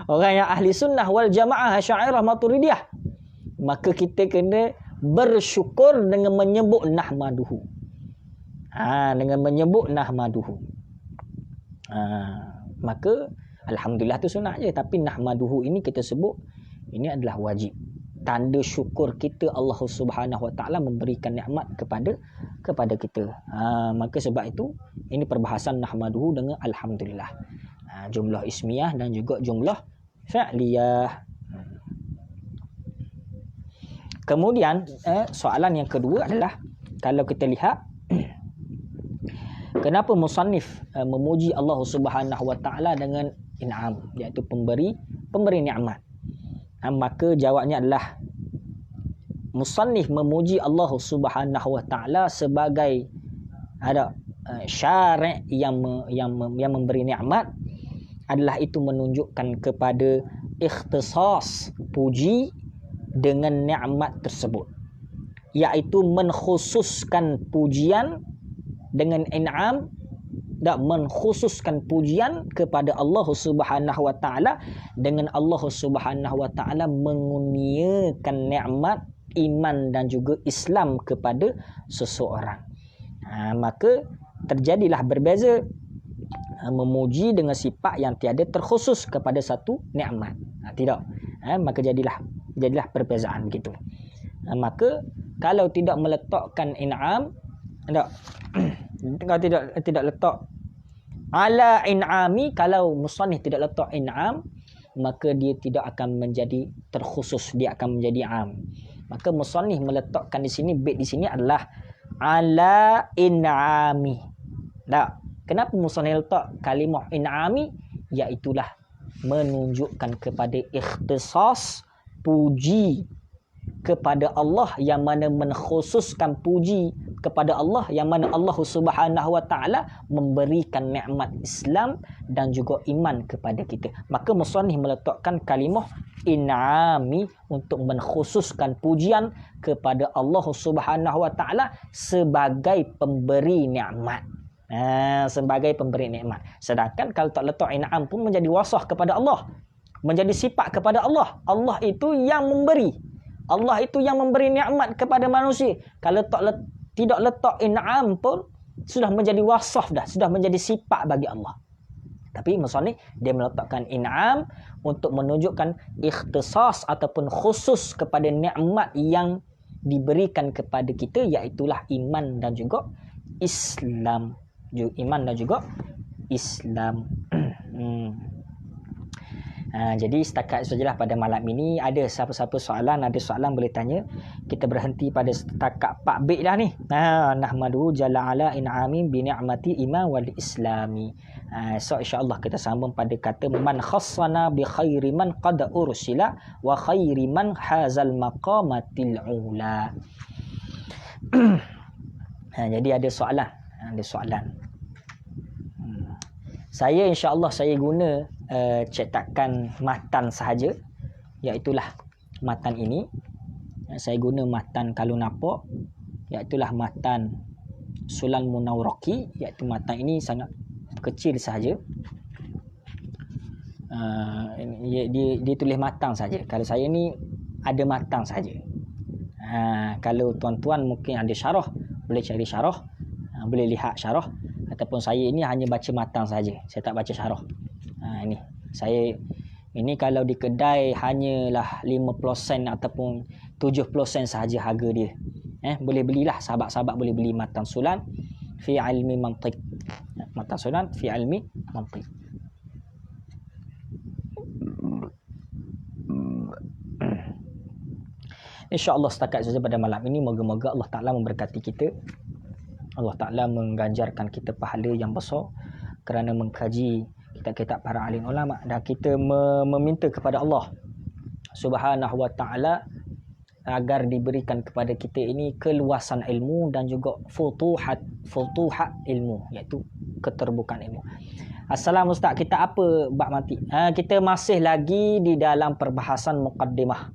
S1: Orang yang ahli sunnah wal jamaah, Asy'ariyah, Maturidiyah. Maka kita kena bersyukur dengan menyebut nahmaduhu. Dengan menyebut nahmaduhu. Maka alhamdulillah tu sunat je, tapi nahmaduhu ini kita sebut ini adalah wajib. Tanda syukur kita Allah Subhanahu Wa Ta'ala memberikan nikmat kepada kita. Maka sebab itu ini perbahasan nahmaduhu dengan alhamdulillah. Jumlah ismiyah dan juga jumlah fi'liyah. Kemudian soalan yang kedua adalah, kalau kita lihat kenapa musannif memuji Allah Subhanahu Wa Ta'ala dengan in'am, iaitu pemberi nikmat. Maka jawabnya adalah, musannif memuji Allah Subhanahu Wa Ta'ala sebagai syari' yang memberi nikmat, adalah itu menunjukkan kepada ikhtisas puji dengan nikmat tersebut, iaitu mengkhususkan pujian dengan in'am dan mengkhususkan pujian kepada Allah Subhanahu wa taala dengan Allah Subhanahu wa taala mengurniakan nikmat iman dan juga Islam kepada seseorang. Maka terjadilah berbeza memuji dengan sifat yang tiada terkhusus kepada satu nikmat. Tidak. Maka jadilah perbezaan begitu. Maka kalau tidak meletakkan in'am, kalau tidak letak ala in'ami, kalau musannif tidak letak in'am, maka dia tidak akan menjadi terkhusus, dia akan menjadi am. Maka musannif meletakkan di sini, bait di sini adalah ala in'ami. Tak. Kenapa musannif letak kalimah in'ami? Iaitulah menunjukkan kepada ikhtisas puji kepada Allah, yang mana mengkhususkan puji kepada Allah, yang mana Allah Subhanahu wa taala memberikan nikmat Islam dan juga iman kepada kita. Maka musannif meletakkan kalimah in'ami untuk mengkhususkan pujian kepada Allah Subhanahu wa taala sebagai pemberi nikmat. Sebagai pemberi nikmat. Sedangkan kalau tak letak in'am pun menjadi wasaf kepada Allah, menjadi sifat kepada Allah. Allah itu yang memberi. Allah itu yang memberi nikmat kepada manusia. Kalau tidak letak in'am pun sudah menjadi wasaf dah, sudah menjadi sifat bagi Allah. Tapi musannif dia meletakkan in'am untuk menunjukkan ikhtisas ataupun khusus kepada nikmat yang diberikan kepada kita, iaitulah iman dan juga Islam. Iman dan juga Islam. Jadi setakat sajalah pada malam ini. Ada siapa-siapa soalan, ada soalan boleh tanya. Kita berhenti pada setakat 4 bait dah ni. Nahmadu jalla ala in'amin bi ni'mati iman wal islami. So insya-Allah kita sambung pada kata man khassana bi khairi man qad ursila wa khairi man hazal maqamatil ula. Jadi ada soalan. Saya insya-Allah saya guna cetakan matan sahaja, iaitulah matan ini. Saya guna matan kalau nampak, iaitulah matan Sulan Munawwaraqi, iaitu matan ini sangat kecil sahaja. Dia tulis matang saja. Kalau saya ni ada matang saja. Kalau tuan-tuan mungkin ada syarah, boleh cari syarah, boleh lihat syarah. Ataupun saya ini hanya baca matang saja, saya tak baca syarah. Ini kalau di kedai hanyalah 50 sen ataupun 70 sen sahaja harga dia. Boleh belilah, sahabat-sahabat boleh beli matan Sulan fi ilmi mantiq. Matan Sulan fi ilmi mantiq. InsyaAllah setakat saja pada malam ini. Moga-moga Allah Ta'ala memberkati kita. Allah Ta'ala mengganjarkan kita pahala yang besar kerana mengkaji kitab-kitab para alim ulama, dan kita meminta kepada Allah Subhanahu wa taala agar diberikan kepada kita ini keluasan ilmu dan juga futuhat ilmu, iaitu keterbukaan ilmu. Assalamualaikum Ustaz, kita apa bab mati? Kita masih lagi di dalam perbahasan muqaddimah,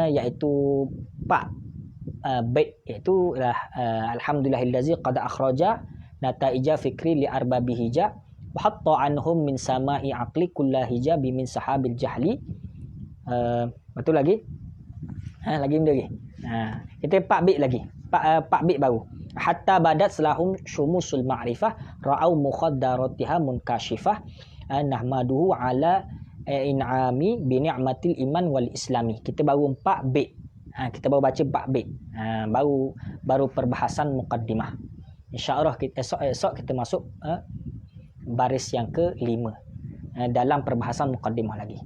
S1: iaitu bab bait, iaitu alhamdulillahillazi qad akhraja nataija fikri li arbabi hija wa hatta anhum min sama'i aqli kullahija bimin sahabil jahli. Betul lagi? Lagi benda lagi. Kita 4 bait lagi. 4 bait baru. Hatta badat selahum syumusul ma'rifah ra'au mukhaddaratiha munkashifah nahmaduhu ala in'ami bi ni'matil iman wal islami. Kita baru 4 bait. Kita baru baca 4 bait. Baru perbahasan muqaddimah. Insya-Allah esok kita masuk baris yang ke-5 dalam perbahasan muqaddimah lagi.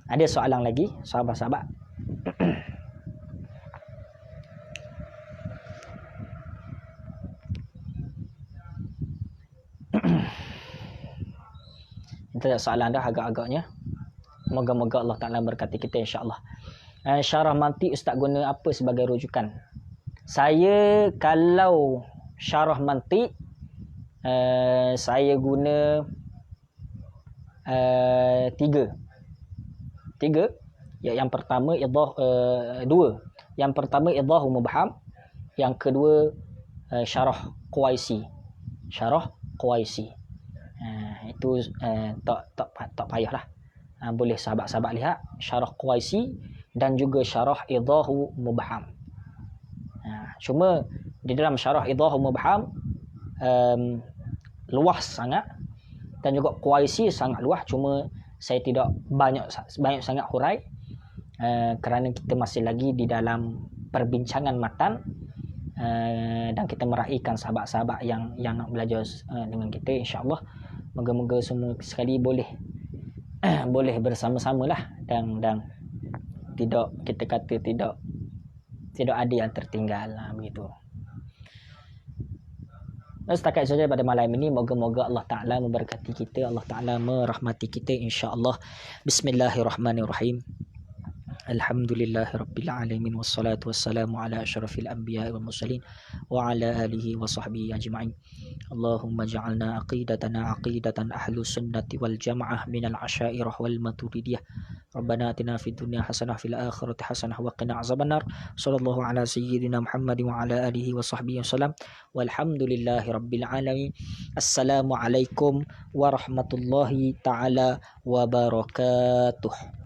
S1: Ada soalan lagi, sahabat-sahabat? Kita ada soalan dah agak-agaknya. Moga-moga Allah Ta'ala berkati kita insya-Allah. Syarah mantiq Ustaz guna apa sebagai rujukan? Saya kalau syarah mantiq saya guna tiga. Ya, yang pertama dua. Yang pertama idahu mubham, yang kedua syarah Qawaisi. Itu tak payahlah. Boleh sahabat-sahabat lihat syarah Qawaisi dan juga syarah idahu mubham. Cuma di dalam syarah idahu mubham luas sangat, dan juga Qawaisi sangat luas, cuma saya tidak banyak sangat hurai kerana kita masih lagi di dalam perbincangan matan, dan kita meraihkan sahabat-sahabat yang nak belajar dengan kita, insya-Allah. Moga-moga semua sekali boleh bersama-samalah, dan tidak, kita kata tidak ada yang tertinggal begitu. Setakat saja pada malam ini. Moga-moga Allah Ta'ala memberkati kita, Allah Ta'ala merahmati kita, insya-Allah. Bismillahirrahmanirrahim. Alhamdulillahirabbil alamin, wassalatu wassalamu ala asyrafil anbiya'i wal mursalin wa ala alihi wa sahbihi ajma'in. Allahumma ja'alna aqidatan ahlus sunnati wal jamaah minal asyairah wal maturidiyah. Rabbana atina fid dunya hasanah fil akhirati hasanah wa qina azabannar. Sallallahu ala sayyidina Muhammad wa ala alihi wa sahbihi wasallam. Walhamdulillahirabbil alamin. Assalamualaikum warahmatullahi taala wabarakatuh.